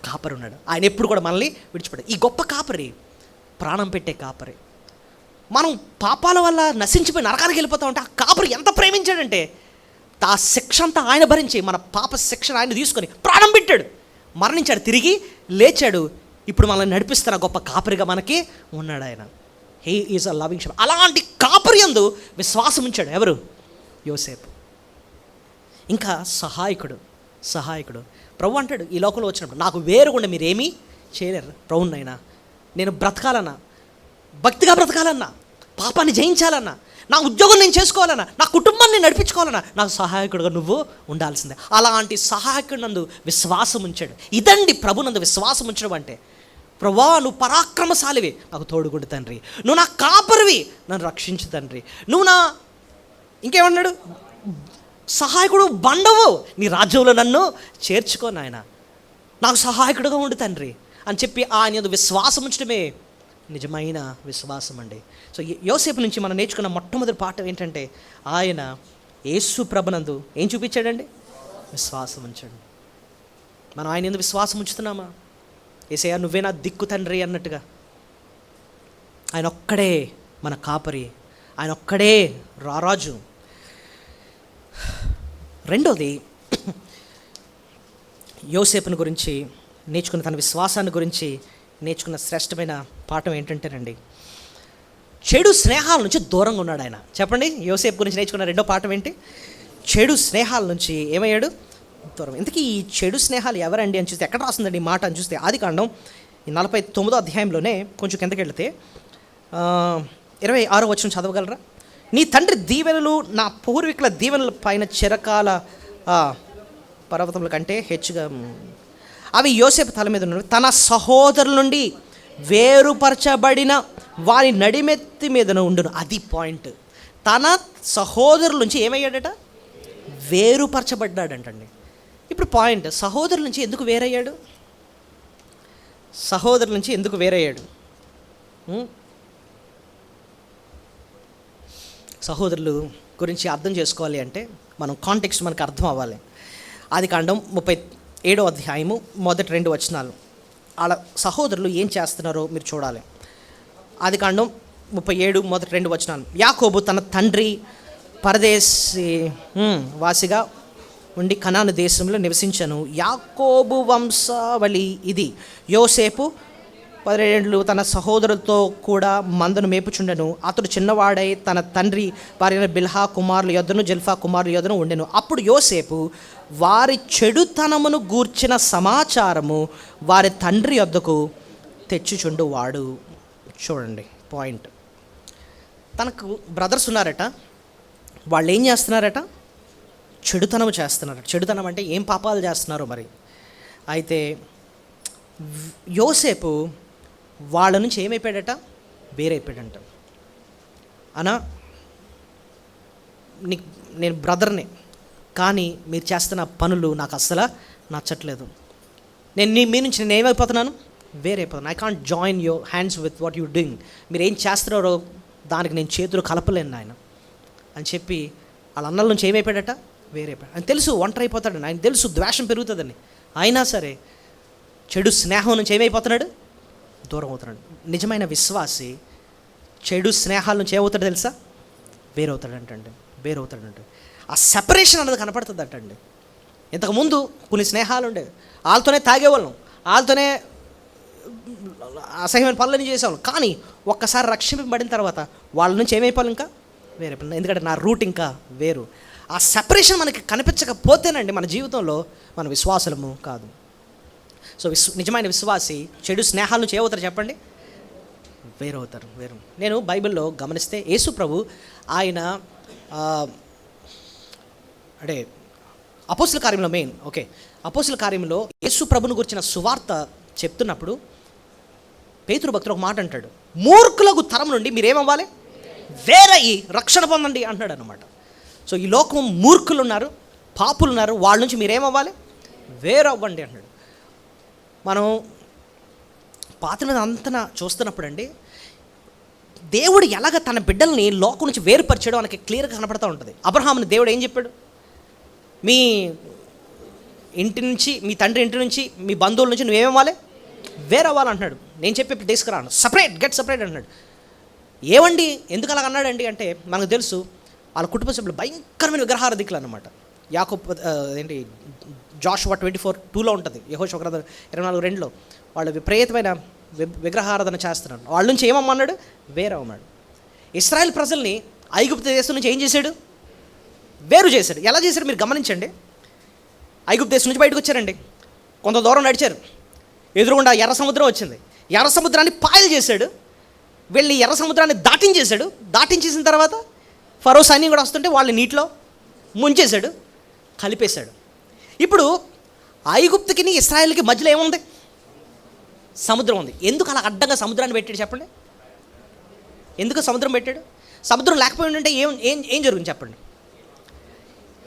కాపరి ఉన్నాడు. ఆయన ఎప్పుడు కూడా మనల్ని విడిచిపెట్టాడు. ఈ గొప్ప కాపరి ప్రాణం పెట్టే కాపరి. మనం పాపాల వల్ల నశించిపోయి నరకానికి వెళ్ళిపోతా ఉంటే ఆ కాపరి ఎంత ప్రేమించాడంటే, ఆ శిక్ష అంతా ఆయన భరించి, మన పాప శిక్షను ఆయన తీసుకొని ప్రాణం పెట్టాడు, మరణించాడు, తిరిగి లేచాడు. ఇప్పుడు మనల్ని నడిపిస్తున్న గొప్ప కాపరిగా మనకి ఉన్నాడు ఆయన. He is a loving shepherd. అలాంటి కాపరి యందు విశ్వాసం ఉంచాడు ఎవరు? యోసేపు. ఇంకా సహాయకుడు ప్రభు అంటాడు, ఈ లోకంలో వచ్చినప్పుడు నాకు వేరుగుండా మీరేమీ చేయలేరు. ప్రభునైనా నేను బ్రతకాలన్నా, భక్తిగా బ్రతకాలన్నా, పాపాన్ని జయించాలన్నా, నా ఉద్యోగం నేను చేసుకోవాలన్నా, నా కుటుంబాన్ని నడిపించుకోవాలన్నా, నాకు సహాయకుడుగా నువ్వు ఉండాల్సిందే. అలాంటి సహాయకుడు నందు విశ్వాసం ఉంచాడు. ఇదండి ప్రభు నందు విశ్వాసం ఉంచడం అంటే. ప్రభువా, నువ్వు పరాక్రమశాలివి, నాకు తోడుగుండు తండ్రి. నువ్వు నా కాపరివి, నన్ను రక్షించు తండ్రి. నువ్వు నా ఇంకేమన్నాడు? సహాయకుడు బండవు, నీ రాజ్యంలో నన్ను చేర్చుకో నాయన, నాకు సహాయకుడుగా ఉండు తండ్రి అని చెప్పి ఆయన యందు విశ్వాసం ఉంచడమే నిజమైన విశ్వాసం అండి. సో యోసేపు నుంచి మనం నేర్చుకున్న మొట్టమొదటి పాఠం ఏంటంటే, ఆయన యేసు ప్రభునందు ఏం చూపించాడండి? విశ్వాసం ఉంచాడు. మనం ఆయన యందు విశ్వాసం ఉంచుతున్నామా? యేసయ్యా నువ్వే నా దిక్కు తండ్రి అన్నట్టుగా. ఆయన ఒక్కడే మన కాపరి, ఆయన ఒక్కడే రారాజు. రెండోది, యోసేపుని గురించి నేర్చుకున్న, తన విశ్వాసాన్ని గురించి నేర్చుకున్న శ్రేష్టమైన పాఠం ఏంటంటేనండి, చెడు స్నేహాల నుంచి దూరంగా ఉన్నాడు ఆయన. చెప్పండి, యోసేపు గురించి నేర్చుకున్న రెండో పాఠం ఏంటి? చెడు స్నేహాల నుంచి ఏమయ్యాడు? దూరం. ఇంతకీ ఈ చెడు స్నేహాలు ఎవరండి అని చూస్తే ఎక్కడ రాస్తుందండి ఈ మాట అని చూస్తే, ఆదికాండం 49వ అధ్యాయంలోనే కొంచెం కిందకి వెళితే 26వ వచనం చదవగలరా? నీ తండ్రి దీవెనలు నా పూర్వీకుల దీవెనల పైన చిరకాల పర్వతముల కంటే హెచ్చుగా అవి యోసేపు తల మీద ఉన్నవి. తన సహోదరుల నుండి వేరుపరచబడిన వారి నడిమెత్తి మీదను ఉండును. అది పాయింట్. తన సహోదరుల నుంచి ఏమయ్యాడట? వేరుపరచబడ్డాడంటండి. ఇప్పుడు పాయింట్, సహోదరుల నుంచి ఎందుకు వేరయ్యాడు? సహోదరుల నుంచి ఎందుకు వేరయ్యాడు? సహోదరులు గురించి అర్థం చేసుకోవాలి అంటే మనం కాంటెక్స్ట్ మనకు అర్థం అవ్వాలి. ఆదికాండం 37వ అధ్యాయము 1-2 వచనాలు. వాళ్ళ సహోదరులు ఏం చేస్తున్నారో మీరు చూడాలి. ఆదికాండం 37 1-2 వచనాలు. యాకోబు తన తండ్రి పరదేశీ వాసిగా ఉండి కనాను దేశంలో నివసించను. యాకోబు వంశావళి ఇది. యోసేపు 17 ఏళ్ళు తన సహోదరులతో కూడా మందను మేపుచుండెను. అతడు చిన్నవాడై తన తండ్రి భార్య బిల్హా కుమారుల యొద్దను జల్ఫా కుమారుల యొద్దను ఉండెను. అప్పుడు యోసేపు వారి చెడుతనమును గూర్చిన సమాచారము వారి తండ్రి యొద్దకు తెచ్చుచుండువాడు. చూడండి పాయింట్. తనకు బ్రదర్స్ ఉన్నారట, వాళ్ళు ఏం చేస్తున్నారట? చెడుతనం చేస్తున్నారు. చెడుతనం అంటే ఏం పాపాలు చేస్తున్నారో మరి. అయితే యోసేపు వాళ్ళ నుంచి ఏమైపోయాడట? వేరైపోయాడంట. అనా నేను బ్రదర్ని, కానీ మీరు చేస్తున్న పనులు నాకు అస్సలు నచ్చట్లేదు. మీ నుంచి నేను ఏమైపోతున్నాను? వేరైపోతున్నాను. I can't join your hands with what you doing. మీరు ఏం చేస్తున్నారో దానికి నేను చేతులు కలపలేను ఆయన అని చెప్పి వాళ్ళ అన్నల నుంచి ఏమైపోయాడట? వేరైపోయాడు. ఆయన తెలుసు ఒంటరి అయిపోతాడని, ఆయన తెలుసు ద్వేషం పెరుగుతుందని. అయినా సరే చెడు స్నేహం నుంచి ఏమైపోతున్నాడు? దూరం అవుతున్నాడు. నిజమైన విశ్వాసి చెడు స్నేహాల నుంచి ఏమవుతాడు తెలుసా? వేరవుతాడంటే ఆ సెపరేషన్ అన్నది కనపడుతుంది అంటండి. ఇంతకుముందు కొన్ని స్నేహాలు ఉండేవి, వాళ్ళతోనే తాగేవాళ్ళం, వాళ్ళతోనే అసహ్యమైన పనులని చేసేవాళ్ళం. కానీ ఒక్కసారి రక్షింపబడిన తర్వాత వాళ్ళ నుంచి ఏమైపోవాలి? ఇంకా వేరే. ఎందుకంటే నా రూట్ ఇంకా వేరు. ఆ సెపరేషన్ మనకి కనిపించకపోతేనండి మన జీవితంలో మన విశ్వాసము కాదు. సో నిజమైన విశ్వాసి చెడు స్నేహాల నుంచి ఏమవుతారు చెప్పండి? వేరు. నేను బైబిల్లో గమనిస్తే యేసు ప్రభు ఆయన అంటే అపోస్తుల కార్యంలో అపోస్తుల కార్యంలో యేసు ప్రభుని గురించిన సువార్త చెప్తున్నప్పుడు పేతురు భక్తుడు ఒక మాట అంటాడు, మూర్ఖులకు తరం నుండి మీరేమవ్వాలి? వేరయ్యి రక్షణ పొందండి అంటున్నాడు అనమాట. సో ఈ లోకం మూర్ఖులు ఉన్నారు, పాపులు ఉన్నారు, వాళ్ళ నుంచి మీరేమవ్వాలి? వేరవ్వండి అంటున్నాడు. మనం పాత మీద అంతన చూస్తున్నప్పుడు అండి, దేవుడు ఎలాగ తన బిడ్డల్ని లోకం నుంచి వేరుపరిచాడో మనకి క్లియర్గా కనపడుతూ ఉంటుంది. అబ్రహాముని దేవుడు ఏం చెప్పాడు? మీ ఇంటి నుంచి, మీ తండ్రి ఇంటి నుంచి, మీ బంధువుల నుంచి నువ్వేమవ్వాలి? వేరవ్వాలి అంటున్నాడు. నేను చెప్పి తీసుకురాను, గెట్ సపరేట్ అంటున్నాడు. ఏమండి ఎందుకు అలాగ అన్నాడండి అంటే మనకు తెలుసు, వాళ్ళ కుటుంబ సభ్యులు భయంకరమైన విగ్రహారాధికులు అనమాట. యాకోబు జాషువా 24:2 ఉంటుంది, యెహోషువ గ్రంథం 24:2 వాళ్ళు విపరీతమైన విగ్రహారాధన చేస్తున్నారు. వాళ్ళ నుంచి ఏమమ్మన్నాడు? వేరవన్నాడు. ఇశ్రాయేల్ ప్రజల్ని ఐగుప్తు దేశం నుంచి ఏం చేశాడు? వేరు చేశాడు. ఎలా చేశాడు మీరు గమనించండి. ఐగుప్తు దేశం నుంచి బయటకు వచ్చారండి, కొంత దూరం నడిచారు, ఎదురుగుండా ఎర్ర సముద్రం వచ్చింది. ఎర్ర సముద్రాన్ని పాయలు చేశాడు, వెళ్ళి ఎర్ర సముద్రాన్ని దాటించేసిన తర్వాత ఫరో సైన్యం కూడా వస్తుంటే వాళ్ళని నీటిలో ముంచేశాడు, కలిపేశాడు. ఇప్పుడు ఐగుప్తుకి ఇశ్రాయేల్కి మధ్యలో ఏముంది? సముద్రం ఉంది. ఎందుకు అలా అడ్డంగా సముద్రాన్ని పెట్టాడు చెప్పండి? ఎందుకు సముద్రం పెట్టాడు? సముద్రం లేకపోయి ఉంటే ఏం జరుగుతుంది చెప్పండి?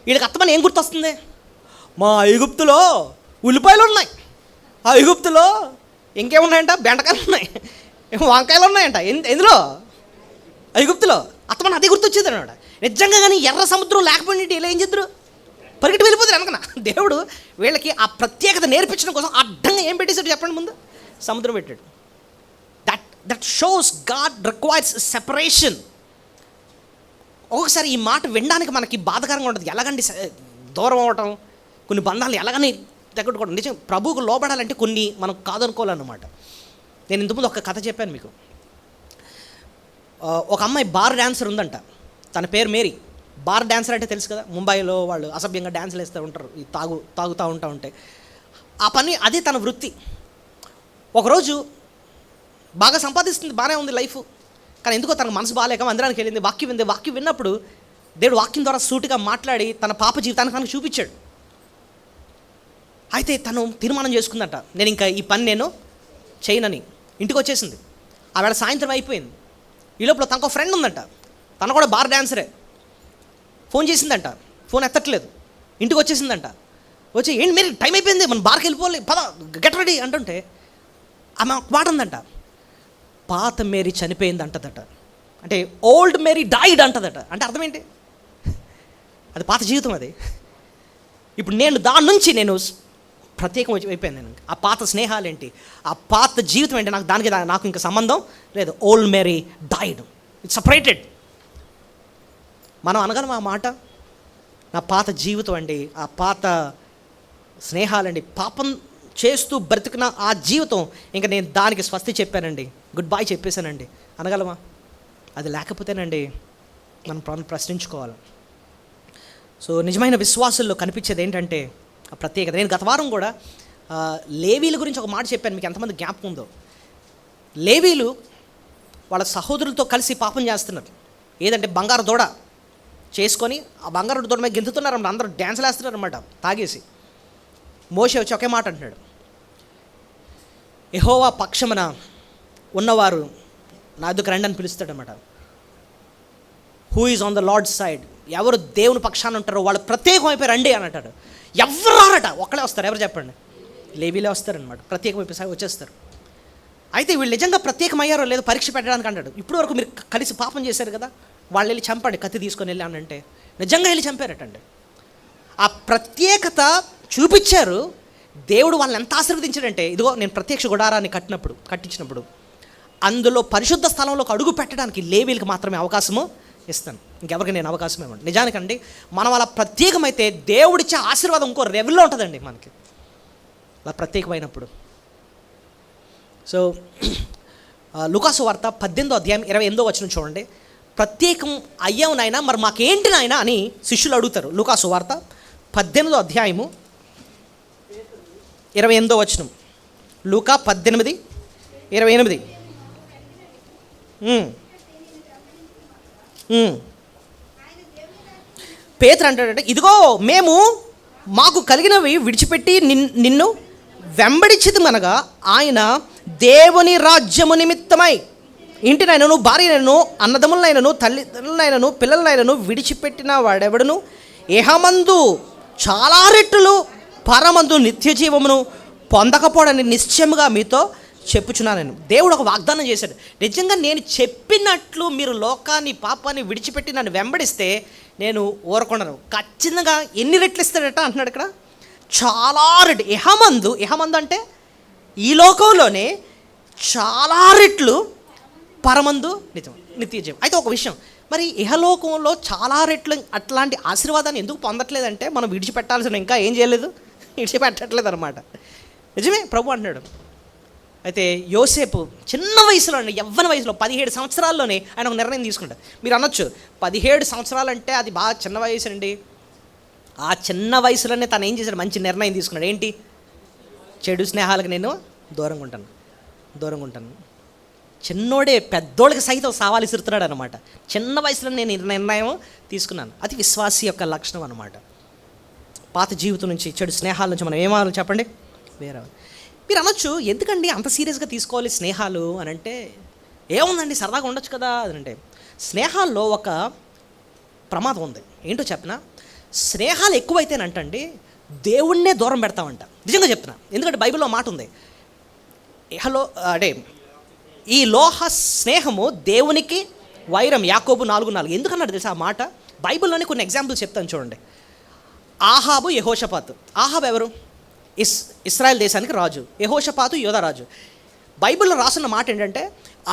వీళ్ళకి అత్తమని ఏం గుర్తొస్తుంది? మా ఐగుప్తులో ఉల్లిపాయలు ఉన్నాయి, ఆ ఐగుప్తులో ఇంకేమున్నాయంట? బెండకాయలు ఉన్నాయి, వంకాయలు ఉన్నాయంట. ఎందులో? ఐగుప్తులో. అత్తమని అదే గుర్తొచ్చేది అనమాట. నిజంగా కానీ ఎర్ర సముద్రం లేకపోయినా వీళ్ళు ఏం చేద్దరు? పరిగెట్టి వెళ్ళిపోతారు వెనకన. దేవుడు వీళ్ళకి ఆ ప్రత్యేకత నేర్పించడం కోసం అడ్డంగా ఏం పెట్టేశాడు చెప్పండి? ముందు సముద్రం పెట్టాడు. That shows God requires separation. ఒక్కొక్కసారి ఈ మాట వినడానికి మనకి బాధకరంగా ఉంటుంది. ఎలాగండి దూరం అవటం, కొన్ని బంధాలు ఎలాగని తగ్గట్టుకోవడం. నిజం ప్రభువుకు లోబడాలంటే కొన్ని మనం కాదనుకోవాలన్నమాట. నేను ఇంతకుముందు ఒక కథ చెప్పాను మీకు. ఒక అమ్మాయి బార్ డాన్సర్ ఉందంట, తన పేరు మేరీ. బార్ డాన్సర్ అంటే తెలుసు కదా, ముంబైలో వాళ్ళు అసభ్యంగా డాన్సులు వేస్తూ ఉంటారు, ఈ తాగుతూ ఉంటే ఆ పని అదే తన వృత్తి. ఒకరోజు బాగా సంపాదిస్తుంది, బాగానే ఉంది లైఫ్, కానీ ఎందుకో తనకు మనసు బాగాలేక మందిరానికి వెళ్ళింది. వాక్యం విన్నప్పుడు దేవుడు వాక్యం ద్వారా సూటిగా మాట్లాడి తన పాప జీవితానికి తనకు చూపించాడు. అయితే తను తీర్మానం చేసుకుందంట, నేను ఇంకా ఈ పని నేను చేయనని. ఇంటికి వచ్చేసింది. ఆవేళ సాయంత్రం అయిపోయింది. ఈ లోపల తనకు ఫ్రెండ్ ఉందంట, తను కూడా బార్ డాన్సరే. ఫోన్ చేసిందంట, ఫోన్ ఎత్తట్లేదు. ఇంటికి వచ్చేసిందంట. వచ్చి ఏంటి మీరు టైం అయిపోయింది, మనం బార్కి వెళ్ళిపోవాలి, పద గెట్ రెడీ అంటుంటే ఆమె మాట ఉందంట, పాత మేరీ చనిపోయింది అంటదట. అంటే ఓల్డ్ మేరీ డైడ్ అంటదట. అంటే అర్థం ఏంటి? అది పాత జీవితం. అది ఇప్పుడు నేను దాని నుంచి నేను ప్రత్యేకం అయిపోయింది. నేను ఆ పాత స్నేహాలు ఏంటి, ఆ పాత జీవితం ఏంటి, నాకు ఇంకా సంబంధం లేదు. Old Mary died, it's separated. మనం అనగలం ఆ మాట? నా పాత జీవితం అండి, ఆ పాత స్నేహాలండి, పాపం చేస్తూ బ్రతికిన ఆ జీవితం, ఇంకా నేను దానికి స్వస్తి చెప్పానండి, గుడ్ బై చెప్పేశానండి అనగలమా? అది లేకపోతేనండి మనం ప్రశ్నించుకోవాలి. సో నిజమైన విశ్వాసుల్లో కనిపించేది ఏంటంటే ఆ ప్రత్యేకత. నేను గత వారం కూడా లేవీల గురించి ఒక మాట చెప్పాను, మీకు ఎంతమంది జ్ఞాపకం ఉందో. లేవీలు వాళ్ళ సహోదరులతో కలిసి పాపం చేస్తున్నారు. ఏదంటే బంగారు దూడ చేసుకొని ఆ బంగారు దూడ మీద గెంతుతున్నారు, అందరూ డ్యాన్స్లు వేస్తున్నారు అనమాట తాగేసి. మోషే వచ్చి ఒకే మాట అంటున్నాడు, యెహోవా పక్షమున ఉన్నవారు నా దగ్గర రండి అని పిలుస్తాడు అనమాట. Who is on the lord side, ఎవరు దేవుని పక్షాన ఉంటారో వాళ్ళు ప్రత్యేకం అయిపోయి రండి అని అంటాడు. ఎవరు రారట, ఒక్కడే వస్తారు. ఎవరు చెప్పండి? లేవీలే వస్తారనమాట, ప్రత్యేకమైపోయి వచ్చేస్తారు. అయితే వీళ్ళు నిజంగా ప్రత్యేకమయ్యారో లేదో పరీక్ష పెట్టడానికి అంటాడు. ఇప్పుడు వరకు మీరు కలిసి పాపం చేశారు కదా, వాళ్ళు వెళ్ళి చంపండి, కత్తి తీసుకొని వెళ్ళి అని అంటే నిజంగా వెళ్ళి చంపారటండి. ఆ ప్రత్యేకత చూపించారు, దేవుడు వాళ్ళని ఎంత ఆశీర్వదించాడంటే, ఇదిగో నేను ప్రత్యక్ష గుడారాన్ని కట్టించినప్పుడు అందులో పరిశుద్ధ స్థలంలోకి అడుగు పెట్టడానికి లేవీలకు మాత్రమే అవకాశము ఇస్తాను, ఇంకెవరికి నేను అవకాశం ఇవ్వండి. నిజానికండి మనం అలా ప్రత్యేకమైతే దేవుడిచ్చే ఆశీర్వాదం ఇంకో లెవెల్లో ఉంటుందండి మనకి, అలా ప్రత్యేకమైనప్పుడు. సో లూకాసు వార్త 18వ అధ్యాయం 28వ వచనం చూడండి. ప్రత్యేకం అయ్యావు నాయనా, మరి మాకేంటి నాయనా అని శిష్యులు అడుగుతారు. లూకాసు వార్త 18వ అధ్యాయము 28వ వచనం. లూకా 18:28. పేతురు అంటాడంటే, ఇదిగో మేము మాకు కలిగినవి విడిచిపెట్టి నిన్ను వెంబడించితిమనగా ఆయన దేవుని రాజ్యము నిమిత్తమై ఇంటినైనను భార్యనైనను అన్నదమ్ములనైనను తల్లిదండ్రులనైనను పిల్లలనైనను విడిచిపెట్టిన వాడెవడును ఏహమందు చాలా రెట్లు పరమందు నిత్య జీవమును పొందకపోవడని నిశ్చయముగా మీతో చెప్పుచున్నాను. నేను దేవుడు ఒక వాగ్దానం చేశాడు, నిజంగా నేను చెప్పినట్లు మీరు లోకాన్ని పాపాన్ని విడిచిపెట్టి నన్ను వెంబడిస్తే నేను ఊరకొండను. ఖచ్చితంగా ఎన్ని రెట్లు ఇస్తాడట అంటున్నాడు ఇక్కడ, చాలా రెట్లు. ఇహమందు అంటే ఈ లోకంలోనే చాలా రెట్లు పరమందు నిత్య జీవం. అయితే ఒక విషయం, మరి ఇహలోకంలో చాలా రెట్లు అట్లాంటి ఆశీర్వాదాన్ని ఎందుకు పొందట్లేదంటే మనం విడిచిపెట్టాల్సిన ఇంకా ఏం చేయలేదు, విడిచిపెట్టట్లేదు అనమాట. నిజమే ప్రభు అంటున్నాడు. అయితే యోసేపు చిన్న వయసులో అండి, యవ్వన వయసులో 17 సంవత్సరాల్లోనే ఆయన ఒక నిర్ణయం తీసుకుంటాడు. మీరు అనొచ్చు 17 సంవత్సరాలు అంటే అది బాగా చిన్న వయసు అండి. ఆ చిన్న వయసులోనే తను ఏం చేశాడు, మంచి నిర్ణయం తీసుకున్నాడు. ఏంటి? చెడు స్నేహాలకు నేను దూరంగా ఉంటాను. చిన్నోడే పెద్దోళ్ళకి సైతం సవాలు ఇస్తున్నాడు అనమాట. చిన్న వయసులో నేను నిర్ణయం తీసుకున్నాను. అది విశ్వాసి యొక్క లక్షణం అనమాట. పాత జీవితం నుంచి, చెడు స్నేహాల నుంచి మనం ఏమాలి చెప్పండి, వేరే. మీరు అనొచ్చు, ఎందుకండి అంత సీరియస్గా తీసుకోవాలి స్నేహాలు అని అంటే, ఏముందండి సరదాగా ఉండొచ్చు కదా అని అంటే, స్నేహాల్లో ఒక ప్రమాదం ఉంది. ఏంటో చెప్పిన, స్నేహాలు ఎక్కువైతేనంటండి దేవుణ్ణే దూరం పెడతామంట. నిజంగా చెప్తున్నా, ఎందుకంటే బైబిల్లో మాట ఉంది, అంటే ఈ లోహ స్నేహము దేవునికి వైరం. యాకోబు 4:4. ఎందుకన్నాడు తెలుసా ఆ మాట? బైబిల్లోనే కొన్ని ఎగ్జాంపుల్స్ చెప్తాను చూడండి. ఆహాబు, యెహోషాపాతు. ఆహాబు ఎవరు? ఇస్రాయేల్ దేశానికి రాజు. యెహోషాపాతు యూదా రాజు. బైబిల్లో రాసున్న మాట ఏంటంటే,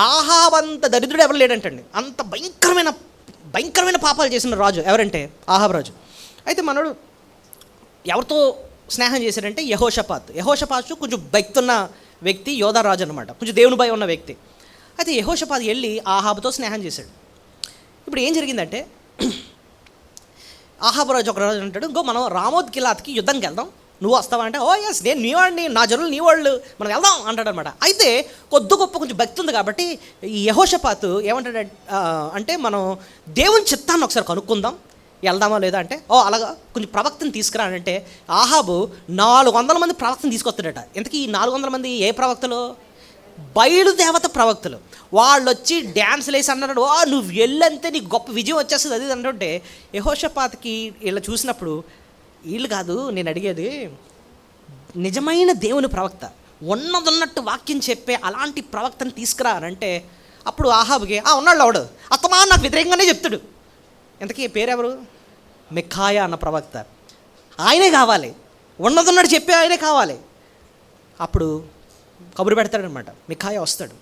ఆహాబు అంత దరిద్రుడు ఎవరు లేడంటండి. అంత భయంకరమైన పాపాలు చేసిన రాజు ఎవరంటే ఆహాబు రాజు. అయితే మనోడు ఎవరితో స్నేహం చేశాడంటే యెహోషాపాతు కొంచెం భక్తున్న వ్యక్తి, యోధా రాజు అనమాట, కొంచెం దేవుని భయం ఉన్న వ్యక్తి. అయితే యెహోషాపాతు వెళ్ళి ఆహాబుతో స్నేహం చేశాడు. ఇప్పుడు ఏం జరిగిందంటే, ఆహాబు రాజు ఒక రాజు అంటాడు, ఇంకో మనం రామోద్ గిలాద్కి యుద్ధంకి వెళ్దాం, నువ్వు వస్తావా అంటే, ఓ ఎస్ నేను నీ వాడిని, నా జనులు నీ వాళ్ళు, మనం వెళ్దాం అంటాడు అనమాట. అయితే గొప్ప కొంచెం భక్తి ఉంది కాబట్టి ఈ యెహోషాపాతు ఏమంటాడు అంటే, మనం దేవుని చిత్తాన్ని ఒకసారి కనుక్కుందాం, వెళ్దామా లేదా అంటే, ఓ అలాగా కొంచెం ప్రవక్తను తీసుకురానంటే ఆహాబు 400 మంది ప్రవక్తను తీసుకొస్తాడట. ఇంతకీ ఈ 400 మంది ఏ ప్రవక్తలు? బయలుదేవత ప్రవక్తలు. వాళ్ళు వచ్చి డ్యాన్సులు వేసి అన్నాడు, ఓ నువ్వు వెళ్ళంతే నీకు గొప్ప విజయం వచ్చేస్తుంది అది అంటుంటే, యెహోషాపాతుకి వీళ్ళు చూసినప్పుడు, వీళ్ళు కాదు నేను అడిగేది, నిజమైన దేవుని ప్రవక్త, ఉన్నదన్నట్టు వాక్యం చెప్పే అలాంటి ప్రవక్తను తీసుకురా అని అంటే, అప్పుడు ఆహాబుకి ఉన్నాడు ఆవిడ అత్తమా నాకు వ్యతిరేకంగానే చెప్తాడు. ఇంతకీ పేరెవరు? మిఖాయా అన్న ప్రవక్త. ఆయనే కావాలి, ఉన్నదన్నట్టు చెప్పే ఆయనే కావాలి. అప్పుడు కబురు పెడతాడనమాట. మిఖాయా వస్తాడు.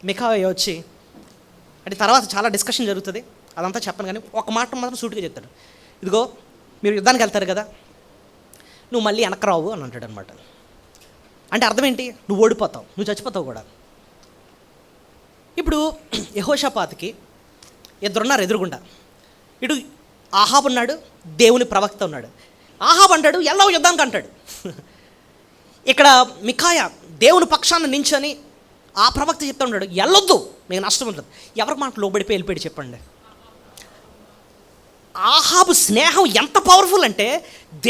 మిఖాయా వచ్చి అంటే తర్వాత చాలా డిస్కషన్ జరుగుతుంది, అదంతా చెప్పను కానీ ఒక మాట మాత్రం సూటిగా చెప్తాడు. ఇదిగో మీరు యుద్ధానికి వెళ్తారు కదా, నువ్వు మళ్ళీ వెనక్కి రావు అని అంటాడు అనమాట. అంటే అర్థం ఏంటి? నువ్వు ఓడిపోతావు, నువ్వు చచ్చిపోతావు కూడా. ఇప్పుడు యెహోషాపాతుకి ఇద్దరున్నారు ఎదురుగుండా. ఇటు ఆహాబు ఉన్నాడు, దేవుని ప్రవక్త ఉన్నాడు. ఆహాబు అంటాడు ఎల్లవు యుద్ధానికి అంటాడు. ఇక్కడ మిఖాయా దేవుని పక్షాన్ని నించని ఆ ప్రవక్త చెప్తా ఉన్నాడు, వెళ్ళొద్దు మీకు నష్టం ఉంటుంది. ఎవరికి మాట లోబడిపోయి వెళ్ళిపోయాడు చెప్పండి. ఆహాబు స్నేహం ఎంత పవర్ఫుల్ అంటే,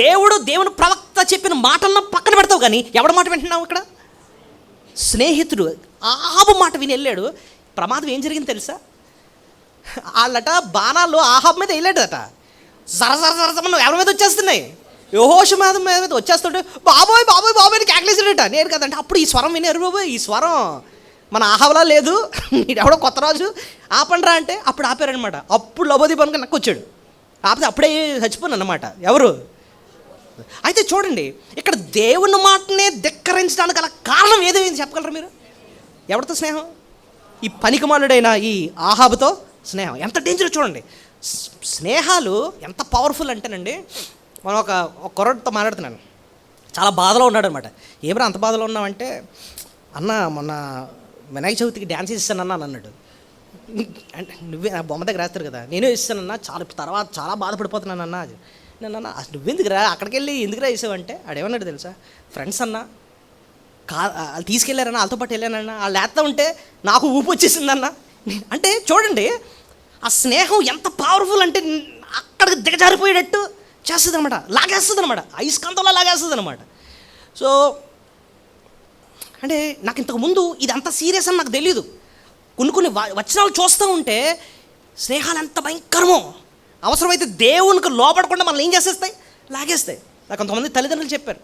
దేవుని ప్రవక్త చెప్పిన మాటన్న పక్కన పెడతావు కానీ ఎవరి మాట వింటున్నావు? ఇక్కడ స్నేహితుడు ఆహాబు మాట విని వెళ్ళాడు. ప్రమాదం ఏం జరిగింది తెలుసా? వాళ్ళట బాణాలు ఆహాబు మీద వెళ్ళాడట. జర ఎవరి మీద వచ్చేస్తున్నాయి, యెహోషాపాతు మీద వచ్చేస్తుంటే బాబోయ్ బాబోయ్ బాబోయ్ క్యాక్లేసాడట. నేను కదంటే అప్పుడు ఈ స్వరం వినేరు, బాబోయ్ ఈ స్వరం మన ఆహాబులా లేదు, ఎవడో కొత్త రాజు ఆపండ్రా అంటే అప్పుడు ఆపారనమాట. అప్పుడు లబోదీపానికి నక్కు వచ్చాడు. ఆపితే అప్పుడే చచ్చిపోను అన్నమాట. ఎవరు? అయితే చూడండి, ఇక్కడ దేవుని మాటనే ధిక్కరించడానికి గల కారణం ఏదో చెప్పగలరా మీరు? ఎవరితో స్నేహం? ఈ పనికిమాలుడైన ఈ ఆహాబుతో స్నేహం. ఎంత డేంజర్ చూడండి. స్నేహాలు ఎంత పవర్ఫుల్ అంటేనండి, మనం ఒక కుర్రతో మాట్లాడుతున్నాను, చాలా బాధలో ఉన్నాడు అనమాట. ఏమరా అంత బాధలో ఉన్నామంటే, అన్న మొన్న వినాయక చవితికి డ్యాన్స్ ఇస్తానన్నా అని అన్నాడు. అంటే నువ్వే ఆ బొమ్మ దగ్గర వేస్తారు కదా, నేనే ఇస్తానన్నా, తర్వాత చాలా బాధపడిపోతున్నాను అన్న. నేను నువ్వెందుకు రా అక్కడికి వెళ్ళి ఎందుకురా వేసావంటే, ఆడేమన్నాడు తెలుసా, ఫ్రెండ్స్ అన్న వాళ్ళు తీసుకెళ్ళారన్న, వాళ్ళతో పాటు వెళ్ళానన్న, వాళ్ళు లేస్తా ఉంటే నాకు ఊపు వచ్చేసిందన్న. అంటే చూడండి ఆ స్నేహం ఎంత పవర్ఫుల్ అంటే అక్కడికి దిగజారిపోయేటట్టు చేస్తుంది అనమాట, లాగేస్తుంది అనమాట, అయస్కాంతంలో లాగేస్తుంది అనమాట. సో అంటే నాకు ఇంతకుముందు ఇది అంత సీరియస్ అని నాకు తెలియదు. కొన్ని వచనాలు చూస్తూ ఉంటే స్నేహాలు ఎంత భయంకరమో, అవసరమైతే దేవునికి లోపడకుండా మనల్ని ఏం చేసేస్తాయి, లాగేస్తాయి. నాకు కొంతమంది తల్లిదండ్రులు చెప్పారు,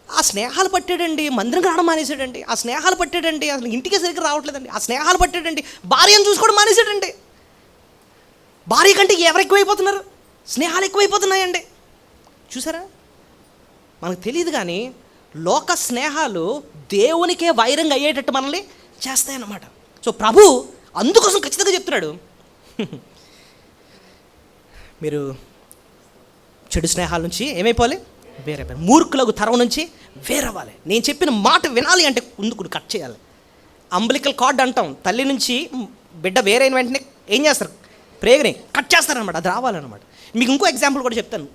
ఆ స్నేహాలు పట్టాడండి మందిరం రావడం మానేసాడండి, ఆ స్నేహాలు పట్టాడండి అసలు ఇంటికి సరిగ్గా రావట్లేదండి, ఆ స్నేహాలు పట్టాడండి భార్యను చూసుకోవడం మానేసాడండి. భార్య కంటే ఎవరు ఎక్కువైపోతున్నారు, స్నేహాలు ఎక్కువైపోతున్నాయండి. చూసారా, మనకు తెలియదు కానీ లోక స్నేహాలు దేవునికే వైరంగా అయ్యేటట్టు మనల్ని చేస్తాయన్నమాట. సో ప్రభు అందుకోసం ఖచ్చితంగా చెప్తున్నాడు, మీరు చెడు స్నేహాల నుంచి ఏమైపోవాలి, వేరే మూర్ఖులకు తరం నుంచి వేరవ్వాలి. నేను చెప్పిన మాట వినాలి అంటే ముందుకు కట్ చేయాలి. అంబలికల్ కార్డ్ అంటాం, తల్లి నుంచి బిడ్డ వేరైన వెంటనే ఏం చేస్తారు, ప్రేగని కట్ చేస్తారనమాట, అది రావాలన్నమాట. మీకు ఇంకో ఎగ్జాంపుల్ కూడా చెప్తాను.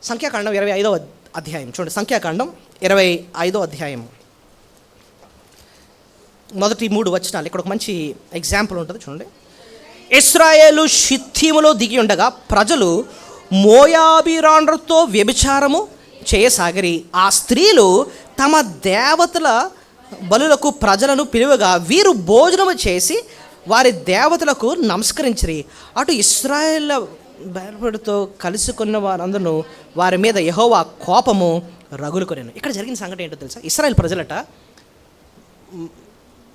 సంఖ్యాకాండం 25వ అధ్యాయం చూడండి. సంఖ్యాకాండం 25వ అధ్యాయం మొదటి 3 వచనాలు. ఇక్కడ ఒక మంచి ఎగ్జాంపుల్ ఉంటుంది చూడండి. ఇశ్రాయేలు షిత్తీములో దిగి ఉండగా ప్రజలు మోయాబీరాండ్రతో వ్యభిచారము చేయసాగిరి. ఆ స్త్రీలు తమ దేవతల బలులకు ప్రజలను పిలువగా వీరు భోజనము చేసి వారి దేవతలకు నమస్కరించిరి. అటు ఇశ్రాయేళ్ల బయలుపడితో కలుసుకున్న వారందరూ వారి మీద యెహోవా కోపము రగులుకొనెను. ఇక్కడ జరిగిన సంఘటన ఏంటో తెలుసా? ఇశ్రాయేల్ ప్రజలట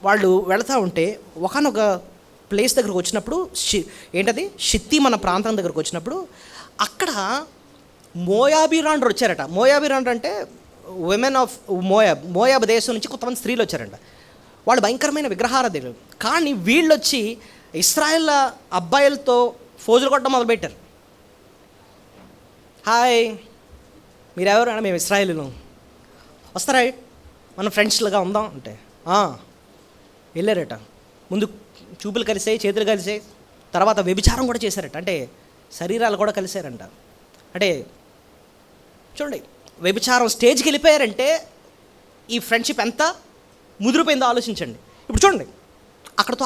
వాళ్ళు వెళతా ఉంటే ఒకనొక ప్లేస్ దగ్గరకు వచ్చినప్పుడు, ఏంటది షిత్తీం మన ప్రాంతం దగ్గరకు వచ్చినప్పుడు అక్కడ మోయాబీరాండ్రు వచ్చారట. మోయాబీరాండ్రు అంటే విమెన్ ఆఫ్ మోయాబ్ దేశం నుంచి కొంతమంది స్త్రీలు వచ్చారంట. వాళ్ళు భయంకరమైన విగ్రహారాధులు. కానీ వీళ్ళు వచ్చి ఇశ్రాయేల్ అబ్బాయిలతో ఫోజులు కొట్టడం మొదలుపెట్టారు. హాయ్ మీరెవరు అంటే, మేము ఇశ్రాయేలును, వస్తారా మనం ఫ్రెండ్స్లుగా ఉందాం అంటే వెళ్ళారట. ముందు చూపులు కలిసాయి, చేతులు కలిసాయి, తర్వాత వ్యభిచారం కూడా చేశారట. అంటే శరీరాలు కూడా కలిసారంట. అంటే చూడండి, వ్యభిచారం స్టేజ్కి వెళ్ళిపోయారంటే ఈ ఫ్రెండ్షిప్ ఎంత ముదిరిపోయిందో ఆలోచించండి. ఇప్పుడు చూడండి, అక్కడతో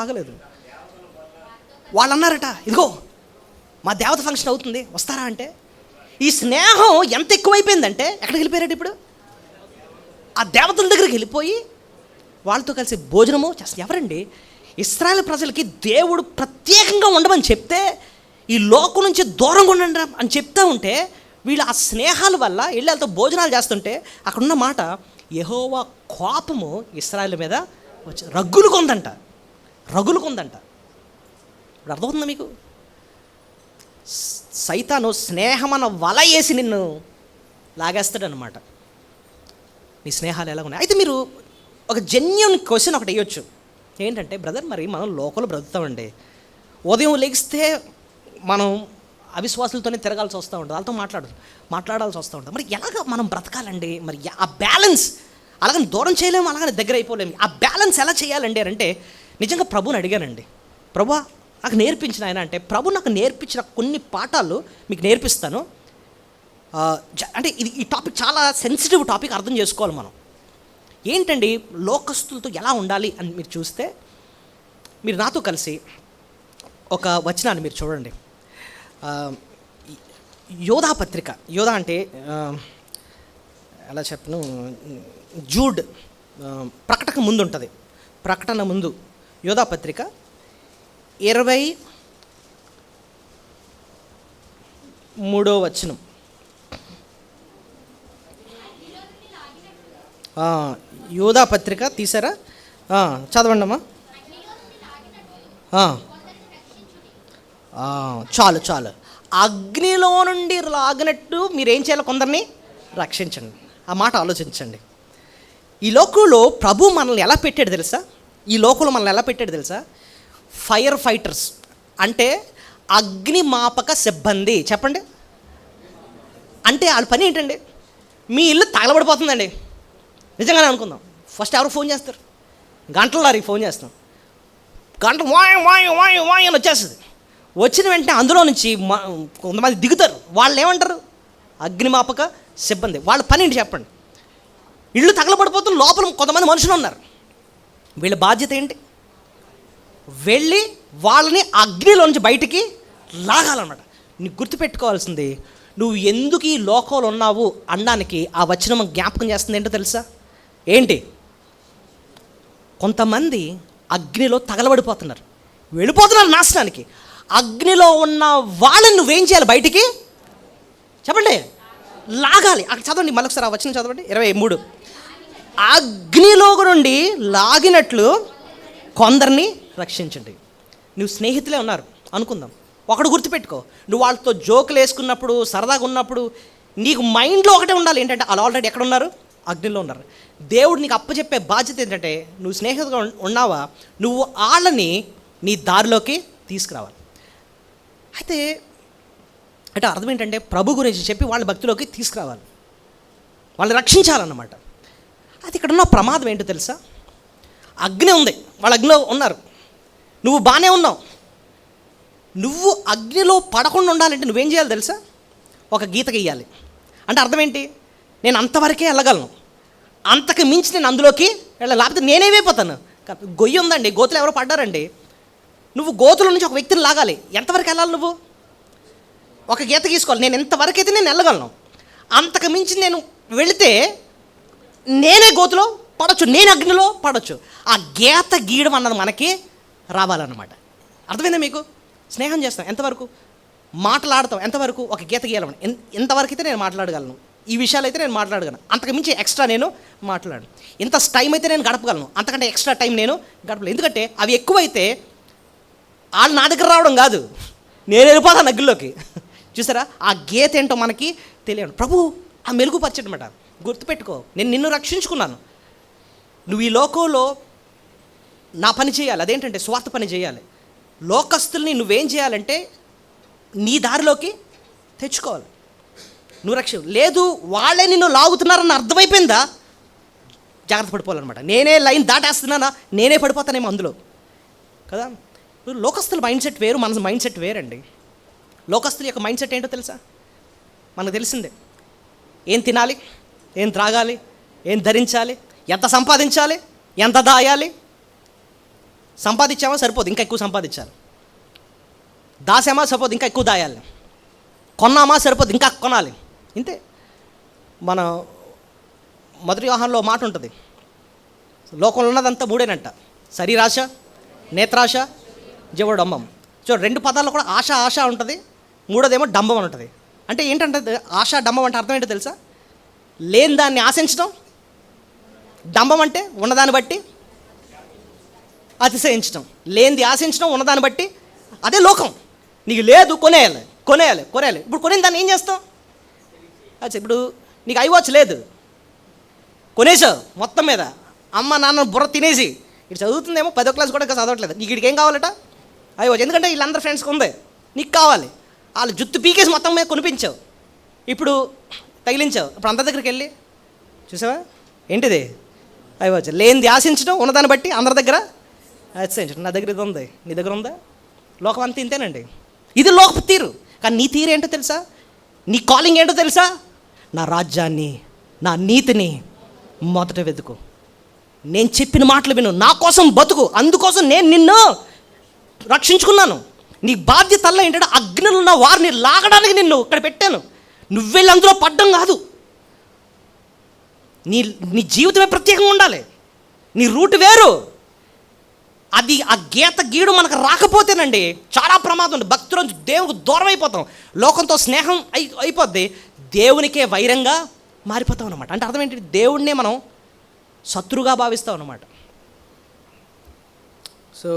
ఆగలేదు. వాళ్ళు అన్నారట, ఇదిగో మా దేవత ఫంక్షన్ అవుతుంది వస్తారా అంటే, ఈ స్నేహం ఎంత ఎక్కువైపోయిందంటే ఎక్కడికి వెళ్ళిపోయారట ఇప్పుడు, ఆ దేవతల దగ్గరికి వెళ్ళిపోయి వాళ్ళతో కలిసి భోజనము చేస్తారు. ఎవరండి? ఇశ్రాయేల్ ప్రజలకి దేవుడు ప్రత్యేకంగా ఉండమని చెప్తే, ఈ లోకం నుంచి దూరంగా ఉండండి అని చెప్తా ఉంటే, వీళ్ళు ఆ స్నేహాల వల్ల ఇళ్ళతో భోజనాలు చేస్తుంటే అక్కడున్న మాట, యెహోవా కోపము ఇశ్రాయేల్ మీద వచ్చి రగులుకుందంట. ఇప్పుడు అర్థమవుతుందా మీకు? సైతాను స్నేహమన్న వల వేసి నిన్ను లాగేస్తాడు అనమాట. నీ స్నేహాలు ఎలా ఉన్నాయి? అయితే మీరు ఒక జెన్యూన్ క్వశ్చన్ ఒకటి వేయొచ్చు. ఏంటంటే, బ్రదర్ మరి మనం లోకల్ బ్రతుకుతామండి, ఉదయం లెగిస్తే మనం అవిశ్వాసులతోనే తిరగాల్సి వస్తూ ఉంటుంది, వాళ్ళతో మాట్లాడాల్సి వస్తూ ఉంటుంది. మరి ఎలాగ మనం బ్రతకాలండి? మరి ఆ బ్యాలెన్స్ అలాగని దూరం చేయలేము, అలాగని దగ్గర అయిపోలేము. ఆ బ్యాలెన్స్ ఎలా చేయాలండి అంటే, నిజంగా ప్రభుని అడిగానండి, ప్రభువా నాకు నేర్పించిన ఆయన అంటే, ప్రభు నాకు నేర్పించిన కొన్ని పాఠాలు మీకు నేర్పిస్తాను. అంటే ఈ టాపిక్ చాలా సెన్సిటివ్ టాపిక్, అర్థం చేసుకోవాలి మనం. ఏంటండి, లోకస్తులతో ఎలా ఉండాలి అని మీరు చూస్తే, మీరు నాతో కలిసి ఒక వచనాన్ని మీరు చూడండి. యోధా పత్రిక, యోధా అంటే ఎలా చెప్పను, జూడ్ ప్రకటన ముందు ఉంటుంది, ప్రకటన ముందు యోధా పత్రిక 23వ వచనం. యోధా పత్రిక తీసారా? చదవండి అమ్మా. చాలు. అగ్నిలో నుండి లాగినట్టు మీరేం చేయాలి? కొందరిని రక్షించండి. ఆ మాట ఆలోచించండి. ఈ లోకంలో ప్రభు మనల్ని ఎలా పెట్టాడు తెలుసా? ఈ లోకంలో మనల్ని ఎలా పెట్టాడు తెలుసా? ఫైర్ ఫైటర్స్ అంటే అగ్నిమాపక సిబ్బంది. చెప్పండి. అంటే వాళ్ళ పని ఏంటండి? మీ ఇల్లు తగలబడిపోతుందండి, నిజంగానే అనుకుందాం. ఫస్ట్ ఎవరు ఫోన్ చేస్తారు? గంటలకి ఫోన్ చేస్తాం. గంట వాయు వాయు వాయు వాయు అని వచ్చేస్తుంది. వచ్చిన వెంటనే అందులో నుంచి కొంతమంది దిగుతారు. వాళ్ళు ఏమంటారు? అగ్నిమాపక సిబ్బంది. వాళ్ళ పని ఏంటి చెప్పండి? ఇళ్ళు తగలబడిపోతున్న లోపల కొంతమంది మనుషులు ఉన్నారు. వీళ్ళ బాధ్యత ఏంటి? వెళ్ళి వాళ్ళని అగ్నిలో నుంచి బయటికి లాగాలన్నమాట. నీకు గుర్తుపెట్టుకోవాల్సింది, నువ్వు ఎందుకు ఈ లోకంలో ఉన్నావు అనడానికి ఆ వచనం జ్ఞాపకం చేస్తుంది. ఏంటో తెలుసా? ఏంటి? కొంతమంది అగ్నిలో తగలబడిపోతున్నారు, వెళ్ళిపోతున్నారు నాశనానికి. అగ్నిలో ఉన్న వాళ్ళని నువ్వేం చేయాలి? బయటికి చెప్పండి, లాగాలి. అక్కడ చదవండి, మళ్ళొకసారి ఆ వచనం చదవండి. 23. అగ్నిలో నుండి లాగినట్లు కొందరిని రక్షించండి. నువ్వు స్నేహితులే ఉన్నారు అనుకుందాం. ఒకడు గుర్తుపెట్టుకో, నువ్వు వాళ్ళతో జోకులు వేసుకున్నప్పుడు, సరదాగా ఉన్నప్పుడు నీకు మైండ్లో ఒకటే ఉండాలి. ఏంటంటే వాళ్ళు ఆల్రెడీ ఎక్కడ ఉన్నారు? అగ్నిలో ఉన్నారు. దేవుడు నీకు అప్పచెప్పే బాధ్యత ఏంటంటే, నువ్వు స్నేహితుగా ఉన్నావా, నువ్వు వాళ్ళని నీ దారిలోకి తీసుకురావాలి. అయితే అంటే అర్థం ఏంటంటే, ప్రభు గురించి చెప్పి వాళ్ళ భక్తిలోకి తీసుకురావాలి, వాళ్ళని రక్షించాలన్నమాట. అది ఇక్కడ ఉన్న ప్రమాదం ఏంటో తెలుసా? అగ్ని ఉంది, వాళ్ళు అగ్నిలో ఉన్నారు, నువ్వు బాగానే ఉన్నావు. నువ్వు అగ్నిలో పడకుండా ఉండాలంటే నువ్వేం చేయాలి తెలుసా? ఒక గీత గీయాలి. అంటే అర్థం ఏంటి? నేను అంతవరకే వెళ్ళగలను, అంతకు మించి నేను అందులోకి వెళ్ళాలి, లేకపోతే నేనేమైపోతాను. గొయ్యి ఉందండి, గోతులు ఎవరో పడ్డారండి, నువ్వు గోతుల నుంచి ఒక వ్యక్తిని లాగాలి. ఎంతవరకు వెళ్ళాలి? నువ్వు ఒక గీత గీసుకోవాలి. నేను ఎంతవరకు అయితే నేను వెళ్ళగలను, అంతకు మించి నేను వెళితే నేనే గోతులో పడవచ్చు, నేను అగ్నిలో పడవచ్చు. ఆ గీత గీయడం అన్నది మనకి రావాలన్నమాట. అర్థమైందా మీకు? స్నేహం చేస్తాం ఎంతవరకు, మాట్లాడతాం ఎంతవరకు, ఒక గీత గీయాలని ఎంతవరకు అయితే నేను మాట్లాడగలను, ఈ విషయాలు అయితే నేను మాట్లాడగలను, అంతకు మించి ఎక్స్ట్రా నేను మాట్లాడను. ఇంత టైం అయితే నేను గడపగలను, అంతకంటే ఎక్స్ట్రా టైం నేను గడపలేను. ఎందుకంటే అవి ఎక్కువైతే వాళ్ళు నా దగ్గర రావడం కాదు, నేను వెళ్ళిపోతాను అగ్గిలోకి. చూసారా? ఆ గీత ఏంటో మనకి తెలియదు. ప్రభు ఆ మెరుగుపరచడమాట. గుర్తుపెట్టుకో, నేను నిన్ను రక్షించుకున్నాను, నువ్వు ఈ లోకంలో నా పని చేయాలి. అదేంటంటే స్వార్థ పని చేయాలి. లోకస్తుల్ని నువ్వేం చేయాలంటే నీ దారిలోకి తెచ్చుకోవాలి. నువ్వు లేదు, వాళ్ళే నిన్ను లాగుతున్నారని అర్థమైపోయిందా, జాగ్రత్త పడిపోవాలన్నమాట. నేనే లైన్ దాటేస్తున్నానా, నేనే పడిపోతానేమో అందులో కదా. లోకస్తుల మైండ్ సెట్ వేరు, మన మైండ్ సెట్ వేరండి. లోకస్తుల యొక్క మైండ్ సెట్ ఏంటో తెలుసా? మనకు తెలిసిందే. ఏం తినాలి, ఏం త్రాగాలి, ఏం ధరించాలి, ఎంత సంపాదించాలి, ఎంత దాయాలి. సంపాదించామా సరిపోదు, ఇంకా ఎక్కువ సంపాదించాలి. దాసామా సరిపోదు, ఇంకా ఎక్కువ దాయాలి. కొన్నామా సరిపోదు, ఇంకా కొనాలి. ఇంతే. మన మొదటి వ్యవహారంలో మాట ఉంటుంది, లోకంలో ఉన్నదంతా మూడేనంట: శరీరాశ, నేత్రాశ, జీవుడు డంబం. చూడు, రెండు పదాల్లో కూడా ఆశ ఆశ ఉంటుంది, మూడోదేమో డంబం అని ఉంటుంది. అంటే ఏంటంటే ఆశ డంబం అంటే అర్థం ఏంటో తెలుసా? లేని దాన్ని ఆశించడం. డంబం అంటే ఉన్నదాన్ని బట్టి అతిశయించడం, లేనిది ఆశించడం, ఉన్నదాన్ని బట్టి. అదే లోకం. నీకు లేదు, కొనేయాలి కొనేయాలి కొనేయాలి. ఇప్పుడు కొనే దాన్ని ఏం చేస్తాం? అచ్చా, ఇప్పుడు నీకు ఐవాచ్ లేదు, కొనేసావు మొత్తం మీద, అమ్మ నాన్న బుర్ర తినేసి. ఇటు చదువుతుందేమో 10వ క్లాస్ కూడా ఇంకా చదవట్లేదు. నీకు ఇక్కడికి ఏం కావాలట? ఐవాచ్. ఎందుకంటే వీళ్ళందరూ ఫ్రెండ్స్కి ఉంది, నీకు కావాలి. వాళ్ళు జుత్తు పీకేసి మొత్తం మీద కొనిపించావు, ఇప్పుడు తగిలించావు. ఇప్పుడు అందరి దగ్గరికి వెళ్ళి చూసావా ఏంటిది? ఐవాచ్. లేనిది ఆశించడం, ఉన్నదాన్ని బట్టి అందరి దగ్గర ఆశించడం. నా దగ్గర ఇది ఉంది, నీ దగ్గర ఉందా? లోకం అంతా ఇంతేనండి. ఇది లోకపు తీరు. కానీ నీ తీరు ఏంటో తెలుసా? నీ కాలింగ్ ఏంటో తెలుసా? నా రాజ్యాన్ని, నా నీతిని మొదట వెతుకు, నేను చెప్పిన మాటలు విను, నా కోసం బతుకు. అందుకోసం నేను నిన్ను రక్షించుకున్నాను. నీ బాధ్యతల్లో ఏంటంటే అగ్నిలో ఉన్న వారిని లాగడానికి నిన్ను ఇక్కడ పెట్టాను. నువ్వెళ్ళి అందులో పడ్డం కాదు. నీ జీవితమే ప్రత్యేకంగా ఉండాలి, నీ రూట్ వేరు. అది ఆ గీత గీడు మనకు రాకపోతేనండి చాలా ప్రమాదం ఉంది. భక్తులు దేవునికి దూరం అయిపోతాం, లోకంతో స్నేహం అయిపోద్ది, దేవునికే వైరంగా మారిపోతాం అన్నమాట. అంటే అర్థం ఏంటి? దేవుడినే మనం శత్రుగా భావిస్తాం అన్నమాట. సో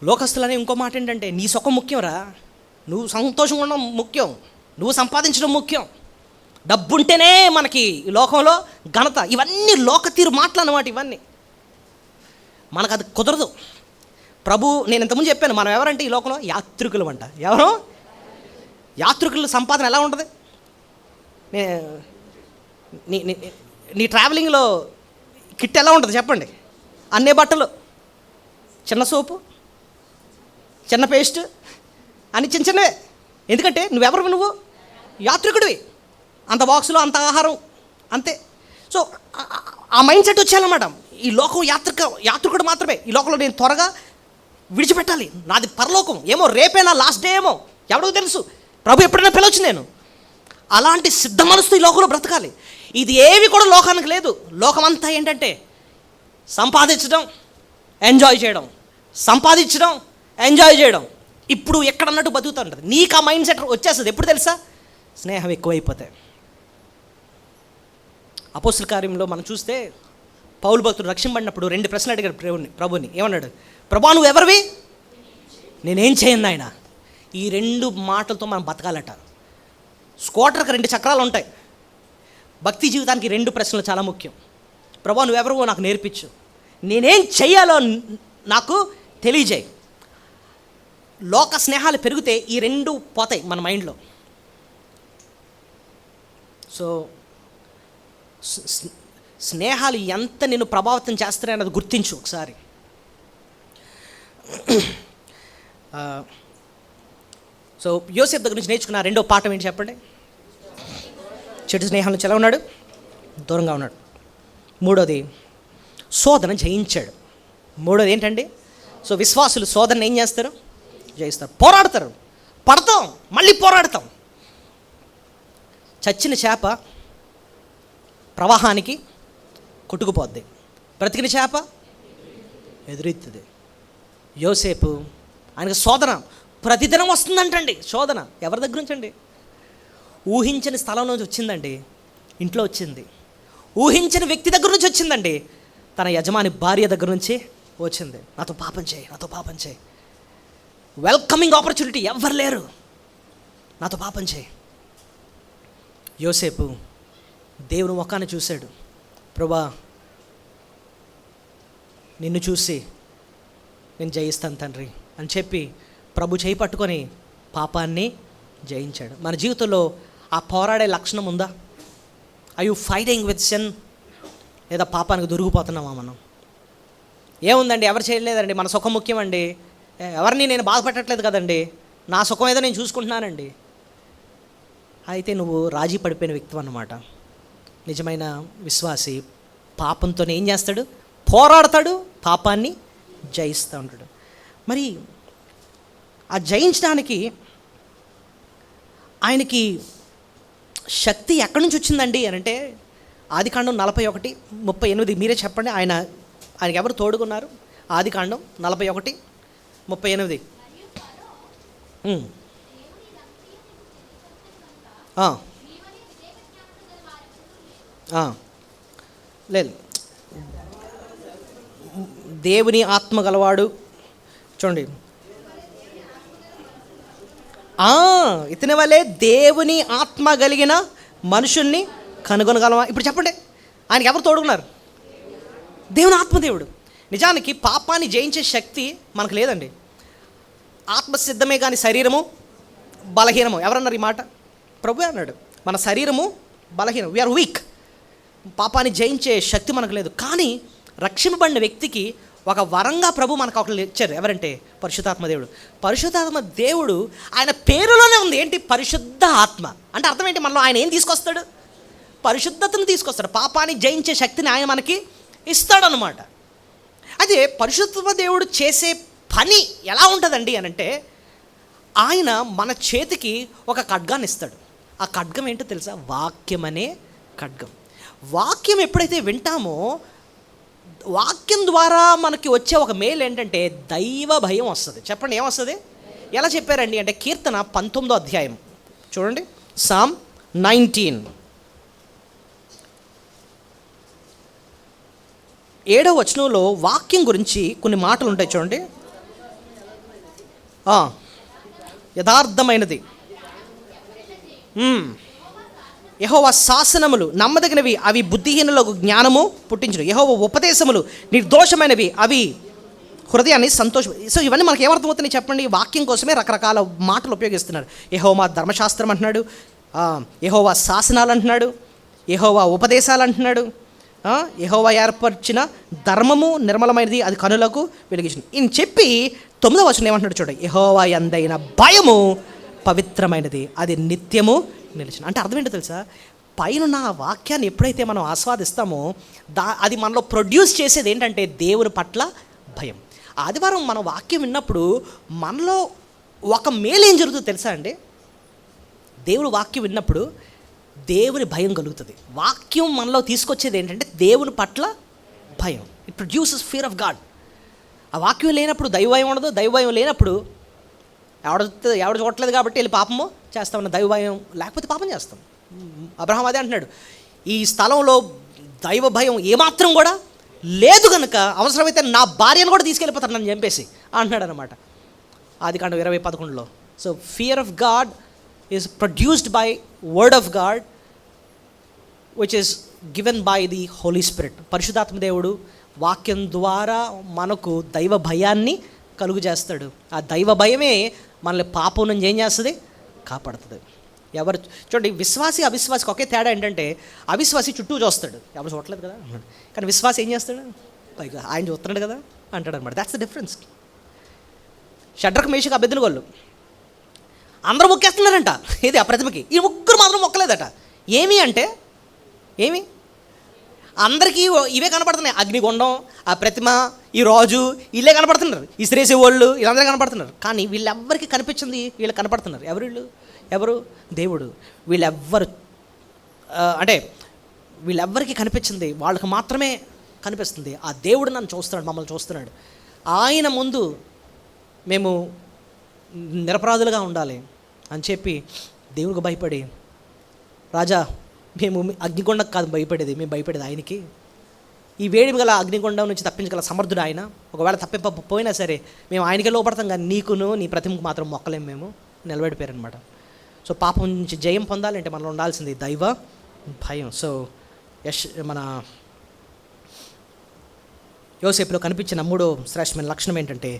లోకస్తులనే ఇంకో మాట ఏంటంటే, నీ సుఖం ముఖ్యంరా, నువ్వు సంతోషంగా ఉండడం ముఖ్యం, నువ్వు సంపాదించడం ముఖ్యం, డబ్బుంటేనే మనకి ఈ లోకంలో ఘనత. ఇవన్నీ లోక తీరు మాటలు అన్నమాట. ఇవన్నీ మనకు అది కుదరదు. ప్రభు, నేను ఇంతకుముందు చెప్పాను, మనం ఎవరంటే ఈ లోకంలో యాత్రికులు అంట. ఎవరు? యాత్రికుల సంపాదన ఎలా ఉంటుంది? నీ ట్రావెలింగ్లో కిట్ ఎలా ఉంటుంది చెప్పండి? అన్నే బట్టలు, చిన్న సోపు, చిన్న పేస్ట్ అని చిన్న చిన్నవే. ఎందుకంటే నువ్వు యాత్రికుడివి. అంత బాక్సులో అంత ఆహారం అంతే. సో ఆ మైండ్ సెట్ వచ్చేయాలన్నమాట. ఈ లోకం యాత్రికుడు మాత్రమే. ఈ లోకంలో నేను త్వరగా విడిచిపెట్టాలి, నాది పరలోకం. ఏమో రేపేనా లాస్ట్ డే ఏమో, ఎవడో తెలుసు, ప్రభు ఎప్పుడైనా పిలవచ్చు నేను. అలాంటి సిద్ధ మనసుతో ఈ లోకంలో బ్రతకాలి. ఇది ఏవి కూడా లోకానికి లేదు. లోకమంతా ఏంటంటే సంపాదించడం, ఎంజాయ్ చేయడం, సంపాదించడం, ఎంజాయ్ చేయడం. ఇప్పుడు ఎక్కడన్నట్టు బతుకుతూ ఉంటుంది. నీకు ఆ మైండ్ సెట్ వచ్చేస్తుంది ఎప్పుడు తెలుసా? స్నేహం ఎక్కువైపోతాయి. అపోస్తుల కార్యంలో మనం చూస్తే పౌలు భక్తుడు రక్షింపడినప్పుడు 2 ప్రశ్నలు అడిగాడు ప్రభుని. ఏమన్నాడు? ప్రభా, నువ్వు ఎవరివి? నేనేం చేయను ఆయన. ఈ 2 మాటలతో మనం బతకాలట. స్కూటర్కి 2 చక్రాలు ఉంటాయి. భక్తి జీవితానికి 2 ప్రశ్నలు చాలా ముఖ్యం. ప్రభా, నువ్వెవరో నాకు నేర్పించు, నేనేం చెయ్యాలో నాకు తెలియజేయి. లోక స్నేహాలు పెరిగితే ఈ 2 పోతాయి మన మైండ్లో. సో స్నేహాలు ఎంత నిన్ను ప్రభావితం చేస్తాయి అన్నది గుర్తించు ఒకసారి. సో యోసేపు దగ్గర నుంచి నేర్చుకున్న 2వ పాఠం ఏంటి చెప్పండి? చెడు స్నేహాల నుంచి ఎలా ఉన్నాడు? దూరంగా ఉన్నాడు. 3వది, శోధన జయించాడు. 3వది ఏంటండి? సో విశ్వాసులు శోధన ఏం చేస్తారు? జయిస్తారు. పోరాడతారు, పడతాం, మళ్ళీ పోరాడతాం. చచ్చిన చేప ప్రవాహానికి కొట్టుకుపోద్ది, బ్రతికిన చేప ఎదురెత్తుది. యోసేపు, ఆయనకు శోధన ప్రతిదినం వస్తుందంటండి. శోధన ఎవరి దగ్గర నుంచి అండి? ఊహించని స్థలం నుంచి వచ్చిందండి. ఇంట్లో వచ్చింది. ఊహించని వ్యక్తి దగ్గర నుంచి వచ్చిందండి. తన యజమాని భార్య దగ్గర నుంచి వచ్చింది. నాతో పాపం చేయి, నాతో పాపం చేయి. వెల్కమింగ్ ఆపర్చునిటీ, ఎవ్వరు లేరు, నాతో పాపం చేయి. యోసేపు దేవుని ముఖాన్ని చూశాడు. ప్రభా, నిన్ను చూసి నేను జయిస్తాను తండ్రి అని చెప్పి ప్రభు చేయి పట్టుకొని పాపాన్ని జయించాడు. మన జీవితంలో ఆ పోరాడే లక్షణం ఉందా? I you fighting with sin? లేదా పాపానికి దొరికిపోతున్నామా మనం? ఏముందండి, ఎవరు చేయలేదండి, మన సుఖం ముఖ్యమండి, ఎవరిని నేను బాధపెట్టట్లేదు కదండి, నా సుఖం ఏదో నేను చూసుకుంటున్నానండి. అయితే నువ్వు రాజీ పడిపోయిన వ్యక్తి అన్నమాట. నిజమైన విశ్వాసి పాపంతో ఏం చేస్తాడు? పోరాడతాడు, పాపాన్ని జయిస్తూ ఉంటాడు. మరి ఆ జయించడానికి ఆయనకి శక్తి ఎక్కడి నుంచి వచ్చిందండి అని అంటే, ఆదికాండం 41:38 మీరే చెప్పండి. ఆయనకి ఎవరు తోడుకున్నారు? ఆదికాండం 41:38. లేదు, దేవుని ఆత్మ గలవాడు. చూడండి, ఇతని వల్లే దేవుని ఆత్మ కలిగిన మనుషుల్ని కనుగొనగలమా? ఇప్పుడు చెప్పండి, ఆయనకి ఎవరు తోడుకున్నారు? దేవుని ఆత్మదేవుడు. నిజానికి పాపాన్ని జయించే శక్తి మనకు లేదండి. ఆత్మసిద్ధమే కానీ శరీరము బలహీనము. ఎవరన్నారు ఈ మాట? ప్రభు అన్నాడు, మన శరీరము బలహీనం, వీఆర్ వీక్. పాపాన్ని జయించే శక్తి మనకు లేదు. కానీ రక్షింపబడిన వ్యక్తికి ఒక వరంగా ప్రభు మనకు ఒకరు ఇచ్చారు. ఎవరంటే పరిశుద్ధాత్మ దేవుడు. పరిశుద్ధాత్మ దేవుడు ఆయన పేరులోనే ఉంది. ఏంటి? పరిశుద్ధ ఆత్మ అంటే అర్థం ఏంటి? మనలో ఆయన ఏం తీసుకొస్తాడు? పరిశుద్ధతను తీసుకొస్తాడు. పాపాన్ని జయించే శక్తిని ఆయన మనకి ఇస్తాడనమాట. అదే పరిశుద్ధాత్మ దేవుడు చేసే పని ఎలా ఉంటుందండి అని అంటే, ఆయన మన చేతికి ఒక ఖడ్గాన్ని ఇస్తాడు. ఆ ఖడ్గం ఏంటో తెలుసా? వాక్యం అనే ఖడ్గం. వాక్యం ఎప్పుడైతే వింటామో, వాక్యం ద్వారా మనకి వచ్చే ఒక మేలు ఏంటంటే దైవ భయం వస్తుంది. చెప్పండి, ఏమొస్తుంది? ఎలా చెప్పారండి అంటే, కీర్తన 19వ అధ్యాయం చూడండి, సామ్ 19 7వ వచనంలో వాక్యం గురించి కొన్ని మాటలు ఉంటాయి చూడండి. యథార్థమైనది. యెహోవా శాసనములు నమ్మదగినవి, అవి బుద్ధిహీనులకు జ్ఞానము పుట్టించును. యెహోవా ఉపదేశములు నిర్దోషమైనవి, అవి హృదయాన్ని సంతోషం. సో ఇవన్నీ మనకి ఏమర్థమవుతున్నాయి చెప్పండి? వాక్యం కోసమే రకరకాల మాటలు ఉపయోగిస్తున్నారు. యెహోవా ధర్మశాస్త్రం అంటున్నాడు, యెహోవా శాసనాలు అంటున్నాడు, యెహోవా ఉపదేశాలు అంటున్నాడు, యెహోవా ఏర్పరిచిన ధర్మము నిర్మలమైనది, అది కనులకు వెలిగించింది. ఈయన చెప్పి 9వ వచనం ఏమంటున్నాడు చూడండి, యెహోవా యందైన భయము పవిత్రమైనది, అది నిత్యము నిలిచిన. అంటే అర్థం ఏంటో తెలుసా? పైన వాక్యాన్ని ఎప్పుడైతే మనం ఆస్వాదిస్తామో అది మనలో ప్రొడ్యూస్ చేసేది ఏంటంటే దేవుని పట్ల భయం. ఆదివారం మనం వాక్యం విన్నప్పుడు మనలో ఒక మేలు ఏం జరుగుతుందో తెలుసా అండి? దేవుడు వాక్యం విన్నప్పుడు దేవుని భయం కలుగుతుంది. వాక్యం మనలో తీసుకొచ్చేది ఏంటంటే దేవుని పట్ల భయం. It produces fear of God. ఆ వాక్యం లేనప్పుడు దైవభయం ఉండదు. దైవభయం లేనప్పుడు ఎవడు చూడట్లేదు కాబట్టి వెళ్ళి పాపము చేస్తామన్న దైవభయం లేకపోతే పాపం చేస్తాం. అబ్రహాం అదే అంటున్నాడు, ఈ స్థలంలో దైవ భయం ఏమాత్రం కూడా లేదు కనుక అవసరమైతే నా భార్యను కూడా తీసుకెళ్ళిపోతాను నన్ను చంపేసి అంటున్నాడు అనమాట. ఆదికాండం 20:11. So fear of God is produced by word of God which is given by the Holy Spirit. పరిశుద్ధాత్మ దేవుడు వాక్యం ద్వారా మనకు దైవ భయాన్ని కలుగు చేస్తాడు. ఆ దైవ భయమే మనల్ని పాపం నుంచి ఏం చేస్తుంది? కాపాడుతుంది. ఎవరు చూడండి, విశ్వాసి అవిశ్వాసికి ఒకే తేడా ఏంటంటే, అవిశ్వాసి చుట్టూ చూస్తాడు, ఎవరు చూడలేదు కదా అన్నాడు, కానీ విశ్వాసి ఏం చేస్తాడు? పైగా ఆయన చూస్తున్నాడు కదా అంటాడు అనమాట. That's the difference. Shadrach Meshach అబేద్నెగోలు అందరూ మొక్కేస్తున్నారంట ఇది ఆ ప్రతిమకి, ఈ ముగ్గురు మాత్రం మొక్కలేదట. ఏమి అంటే ఏమి? అందరికీ ఇవే కనపడుతున్నాయి, అగ్నిగుండం, ఆ ప్రతిమ, ఈ రాజు, వీళ్ళే కనపడుతున్నారు, ఇసిరేసే వాళ్ళు వీళ్ళందరూ కనపడుతున్నారు. కానీ వీళ్ళెవ్వరికి కనిపించింది వీళ్ళు కనపడుతున్నారు. ఎవరు వీళ్ళు? ఎవరు? దేవుడు. వీళ్ళెవ్వరు అంటే వీళ్ళెవ్వరికి కనిపించింది వాళ్ళకి మాత్రమే కనిపిస్తుంది. ఆ దేవుడు నన్ను చూస్తున్నాడు, మమ్మల్ని చూస్తున్నాడు. ఆయన ముందు మేము నిరపరాధులుగా ఉండాలి అని చెప్పి దేవునికి భయపడి, రాజా మేము అగ్నికొండకు కాదు భయపడేది, మేము భయపడేది ఆయనకి. ఈ వేడిమి గల అగ్నికొండం నుంచి తప్పించగల సమర్థుడు ఆయన. ఒకవేళ తప్పిపోయినా సరే మేము ఆయనకే లోపడతాం, కానీ నీకును నీ ప్రతిమకు మాత్రం మొక్కలేము మేము నిలబడిపోయారనమాట. సో పాపం నుంచి జయం పొందాలంటే మనలో ఉండాల్సింది దైవ భయం. సో మన యోసేపులో కనిపించిన 3వ శ్రేష్టమైన లక్షణం ఏంటంటే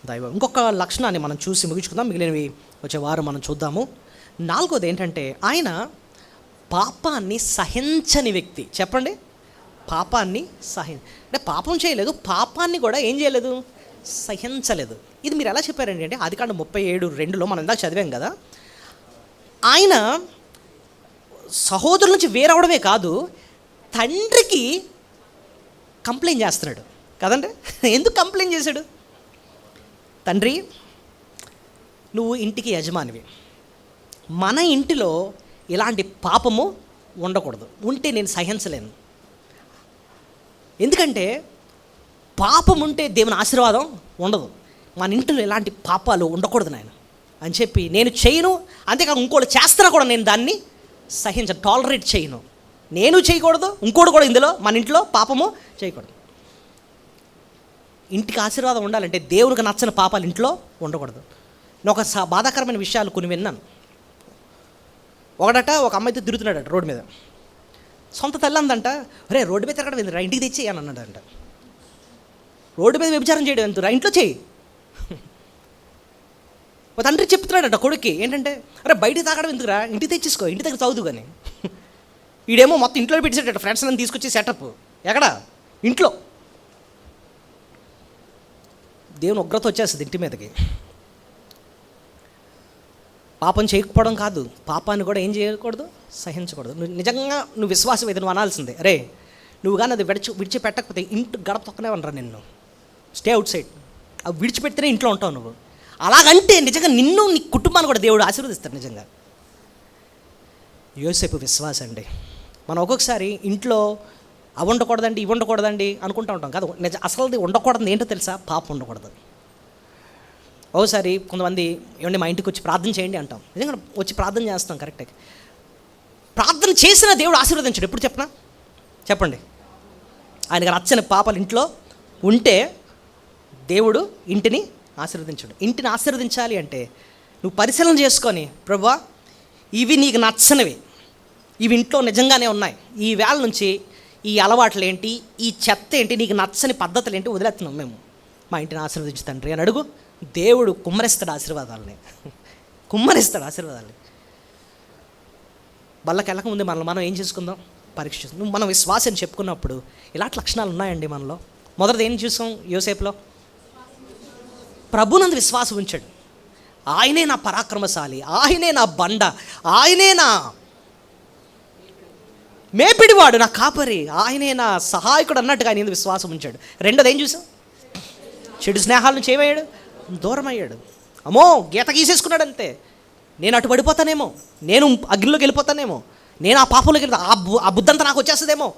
దైవం. ఇంకొక లక్షణాన్ని మనం చూసి ముగించుకుందాం, మిగిలినవి వచ్చే వారం మనం చూద్దాము. 4వది ఏంటంటే ఆయన పాపాన్ని సహించని వ్యక్తి. చెప్పండి, పాపాన్ని అంటే పాపం చేయలేదు, పాపాన్ని కూడా ఏం చేయలేదు? సహించలేదు. ఇది మీరు ఎలా చెప్పారండి అంటే ఆదికాండం 37:2 మనం ఇందాక చదివాం కదా. ఆయన సహోదరుల నుంచి వేరవడమే కాదు, తండ్రికి కంప్లైంట్ చేస్తున్నాడు కదండి. ఎందుకు కంప్లైంట్ చేశాడు? తండ్రి, నువ్వు ఇంటికి యజమానివి, మన ఇంటిలో ఇలాంటి పాపము ఉండకూడదు, ఉంటే నేను సహించలేను. ఎందుకంటే పాపం ఉంటే దేవుని ఆశీర్వాదం ఉండదు. మన ఇంటిలో ఇలాంటి పాపాలు ఉండకూడదు నాయన అని చెప్పి నేను చేయను. అంతేకాక ఇంకోటి చేస్తున్నా కూడా నేను దాన్ని టాలరేట్ చేయను. నేను చేయకూడదు, ఇంకోటి కూడా ఇందులో మన ఇంట్లో పాపము చేయకూడదు. ఇంటికి ఆశీర్వాదం ఉండాలంటే దేవునికి నచ్చని పాపాలు ఇంట్లో ఉండకూడదు. నేను ఒక బాధాకరమైన విషయాలు కొన్ని విన్నాను. ఒకడట ఒక అమ్మాయితో తిరుగుతున్నాడట రోడ్డు మీద. సొంత తల్లి అందంట, రే రోడ్డు మీద తిరగడం ఎందుకు, ఇంటికి తెచ్చి అని అన్నాడంట. రోడ్డు మీద వ్యభిచారం చేయడం ఎందుకు, ఇంట్లో చేయి. ఒక తండ్రి చెప్తున్నాడట కొడుక్కి ఏంటంటే, అరే బయటికి తాగడం ఎందుకురా, ఇంటికి తెచ్చేసుకో, ఇంటి దగ్గర చదువు. కానీ ఈడేమో మొత్తం ఇంట్లో పెట్టేసేట, ఫ్రెండ్స్ అని తీసుకొచ్చి సెటప్ ఎక్కడ? ఇంట్లో. దేవుని ఉగ్రత వచ్చేస్తుంది ఇంటి మీదకి. పాపం చేయకపోవడం కాదు, పాపాన్ని కూడా ఏం చేయకూడదు? సహించకూడదు. నిజంగా నువ్వు విశ్వాసం ఏదో నువ్వు అనాల్సిందే, అరే నువ్వు కానీ అది విడిచిపెట్టకపోతే ఇంటి గడప తొక్కనేవనరా నిన్ను, స్టే అవుట్ సైడ్. అవి విడిచిపెడితేనే ఇంట్లో ఉంటావు నువ్వు. అలాగంటే నిజంగా నిన్ను నీ కుటుంబాన్ని కూడా దేవుడు ఆశీర్వదిస్తాడు. నిజంగా యోసేపు విశ్వాసం అండి. మనం ఒక్కొక్కసారి ఇంట్లో అవి ఉండకూడదండి, ఇవి ఉండకూడదండి అనుకుంటూ ఉంటాం కదా. అసలు ఉండకూడదు ఏంటో తెలుసా? పాపం ఉండకూడదు. ఒకసారి కొంతమంది ఏమండి మా ఇంటికి వచ్చి ప్రార్థన చేయండి అంటాం. నిజంగా వచ్చి ప్రార్థన చేస్తాం, కరెక్టే. ప్రార్థన చేసిన దేవుడు ఆశీర్వదించాడు. ఎప్పుడు చెప్పండి. ఆయనకు నచ్చని పాపాలు ఇంట్లో ఉంటే దేవుడు ఇంటిని ఆశీర్వదించడు. ఇంటిని ఆశీర్వదించాలి అంటే నువ్వు పరిశీలన చేసుకొని, ప్రభువా ఇవి నీకు నచ్చనివి, ఇవి ఇంట్లో నిజంగానే ఉన్నాయి, ఈ వేళ నుంచి ఈ అలవాట్లు ఏంటి, ఈ చెత్త ఏంటి, నీకు నచ్చని పద్ధతులు ఏంటి వదిలేస్తున్నాం మేము, మా ఇంటిని ఆశీర్వదించు తండ్రి అని అడుగు. దేవుడు కుమ్మరిస్తాడు ఆశీర్వాదాలని, కుమ్మరిస్తాడు ఆశీర్వాదాలని. బల్లకి వెళ్ళకముందే మనం ఏం చేసుకుందాం, పరీక్ష చేసుకుందాం. నువ్వు మనం విశ్వాసం చెప్పుకున్నప్పుడు ఇలాంటి లక్షణాలు ఉన్నాయండి మనలో. మొదటిది ఏం చూసాం యోసేపులో? ప్రభునందు విశ్వాసం ఉంచాడు. ఆయనే నా పరాక్రమశాలి, ఆయనే నా బండ, ఆయనే నా మేపిడివాడు, నా కాపరి, ఆయనే నా సహాయకుడు అన్నట్టుగా ఆయన విశ్వాసం ఉంచాడు. రెండోది ఏం చూసాం? చెడు స్నేహాల నుంచి ఏమయ్యాడు? దూరం అయ్యాడు. అమ్మో గీత గీసేసుకున్నాడు అంతే. నేను అటు పడిపోతానేమో, నేను అగ్నిలోకి వెళ్ళిపోతానేమో, నేను ఆ పాపంలోకి వెళ్తా, ఆ బుద్ధంతా నాకు వచ్చేస్తుందేమో,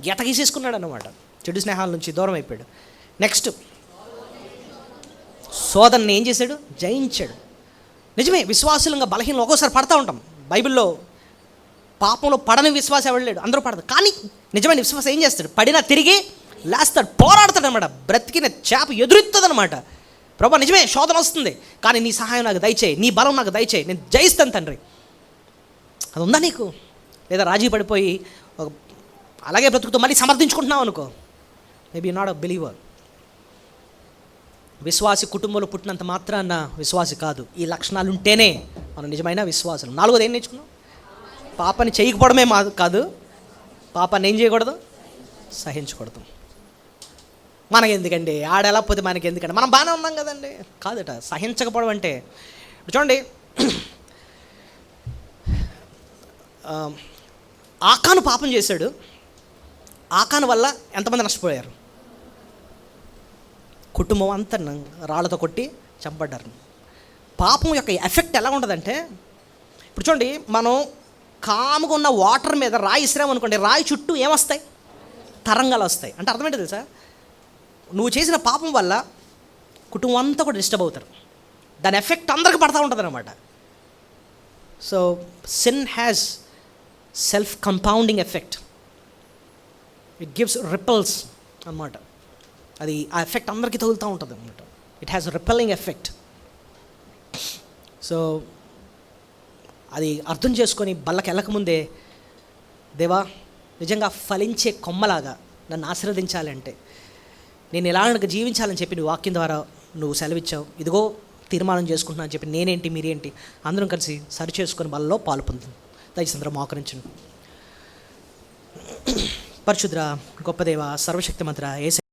గీత గీసేసుకున్నాడు అన్నమాట. చెడు స్నేహాల నుంచి దూరం అయిపోయాడు. నెక్స్ట్ సోదరుని ఏం చేశాడు? జయించాడు. నిజమే, విశ్వాసులంగా బలహీనంగా ఒక్కోసారి పడతా ఉంటాం. బైబిల్లో పాపంలో పడని విశ్వాసం ఎవడలేడు, అందరూ పడదు. కానీ నిజమైన విశ్వాసం ఏం చేస్తాడు? పడినా తిరిగి లేస్తాడు, పోరాడతాడు అనమాట. బ్రతికిన చేప ఎదురెత్తుంది అనమాట. ప్రభా నిజమే శోధన వస్తుంది, కానీ నీ సహాయం నాకు దయచేయి, నీ బలం నాకు దయచేయి, నేను జయిస్తాను తండ్రి. అది ఉందా నీకు? లేదా రాజీ పడిపోయి అలాగే బ్రతుకుతూ మళ్ళీ సమర్థించుకుంటున్నావు అనుకో, మేబీ నాట్ అ బిలీవర్. విశ్వాసి కుటుంబంలో పుట్టినంత మాత్రాన విశ్వాసి కాదు. ఈ లక్షణాలు ఉంటేనే మనం నిజమైన విశ్వాసులు. నాలుగోది ఏం నేర్చుకున్నాం? పాపని చేయకపోవడమే కాదు, పాపాన్ని ఏం చేయకూడదు? సహించకూడదు. మనకెందుకండి, ఆడెలా పోతే మనకి ఎందుకండి, మనం బాగానే ఉన్నాం కదండి. కాదట, సహించకపోవడం అంటే చూడండి, ఆకాను పాపం చేశాడు. ఆకాను వల్ల ఎంతమంది నష్టపోయారు? కుటుంబం అంతా రాళ్ళతో కొట్టి చంపడ్డారు. పాపం యొక్క ఎఫెక్ట్ ఎలా ఉంటుందంటే, ఇప్పుడు చూడండి, మనం కాముగా ఉన్న వాటర్ మీద రాయి ఇసిరామనుకోండి, రాయి చుట్టూ ఏమొస్తాయి? తరంగాలు వస్తాయి. అంటే అర్థమేంటి తెలుసా? నువ్వు చేసిన పాపం వల్ల కుటుంబం అంతా కూడా డిస్టర్బ్ అవుతారు. దాని ఎఫెక్ట్ అందరికి పడతా ఉంటుంది అనమాట. So sin has self compounding effect. It gives ripples అన్నమాట. అది ఆ ఎఫెక్ట్ అందరికీ తగులుతూ ఉంటుంది అనమాట. It has repelling effect. So అది అర్థం చేసుకొని బల్లకి వెళ్ళకముందే, దేవా నిజంగా ఫలించే కొమ్మలాగా నన్ను ఆశీర్వదించాలంటే నేను ఎలాగ జీవించాలని చెప్పి నువ్వు వాక్యం ద్వారా నువ్వు సెలవిచ్చావు. ఇదిగో తీర్మానం చేసుకుంటున్నా అని చెప్పి నేనేంటి మీరేంటి అందరం కలిసి సరి చేసుకొని బలలో పాలు పొందుతుంది. దయచేసి అందరం మోకరించండి. పరిశుద్ర గొప్ప దేవ సర్వశక్తిమంతుడా యేసయ్యా,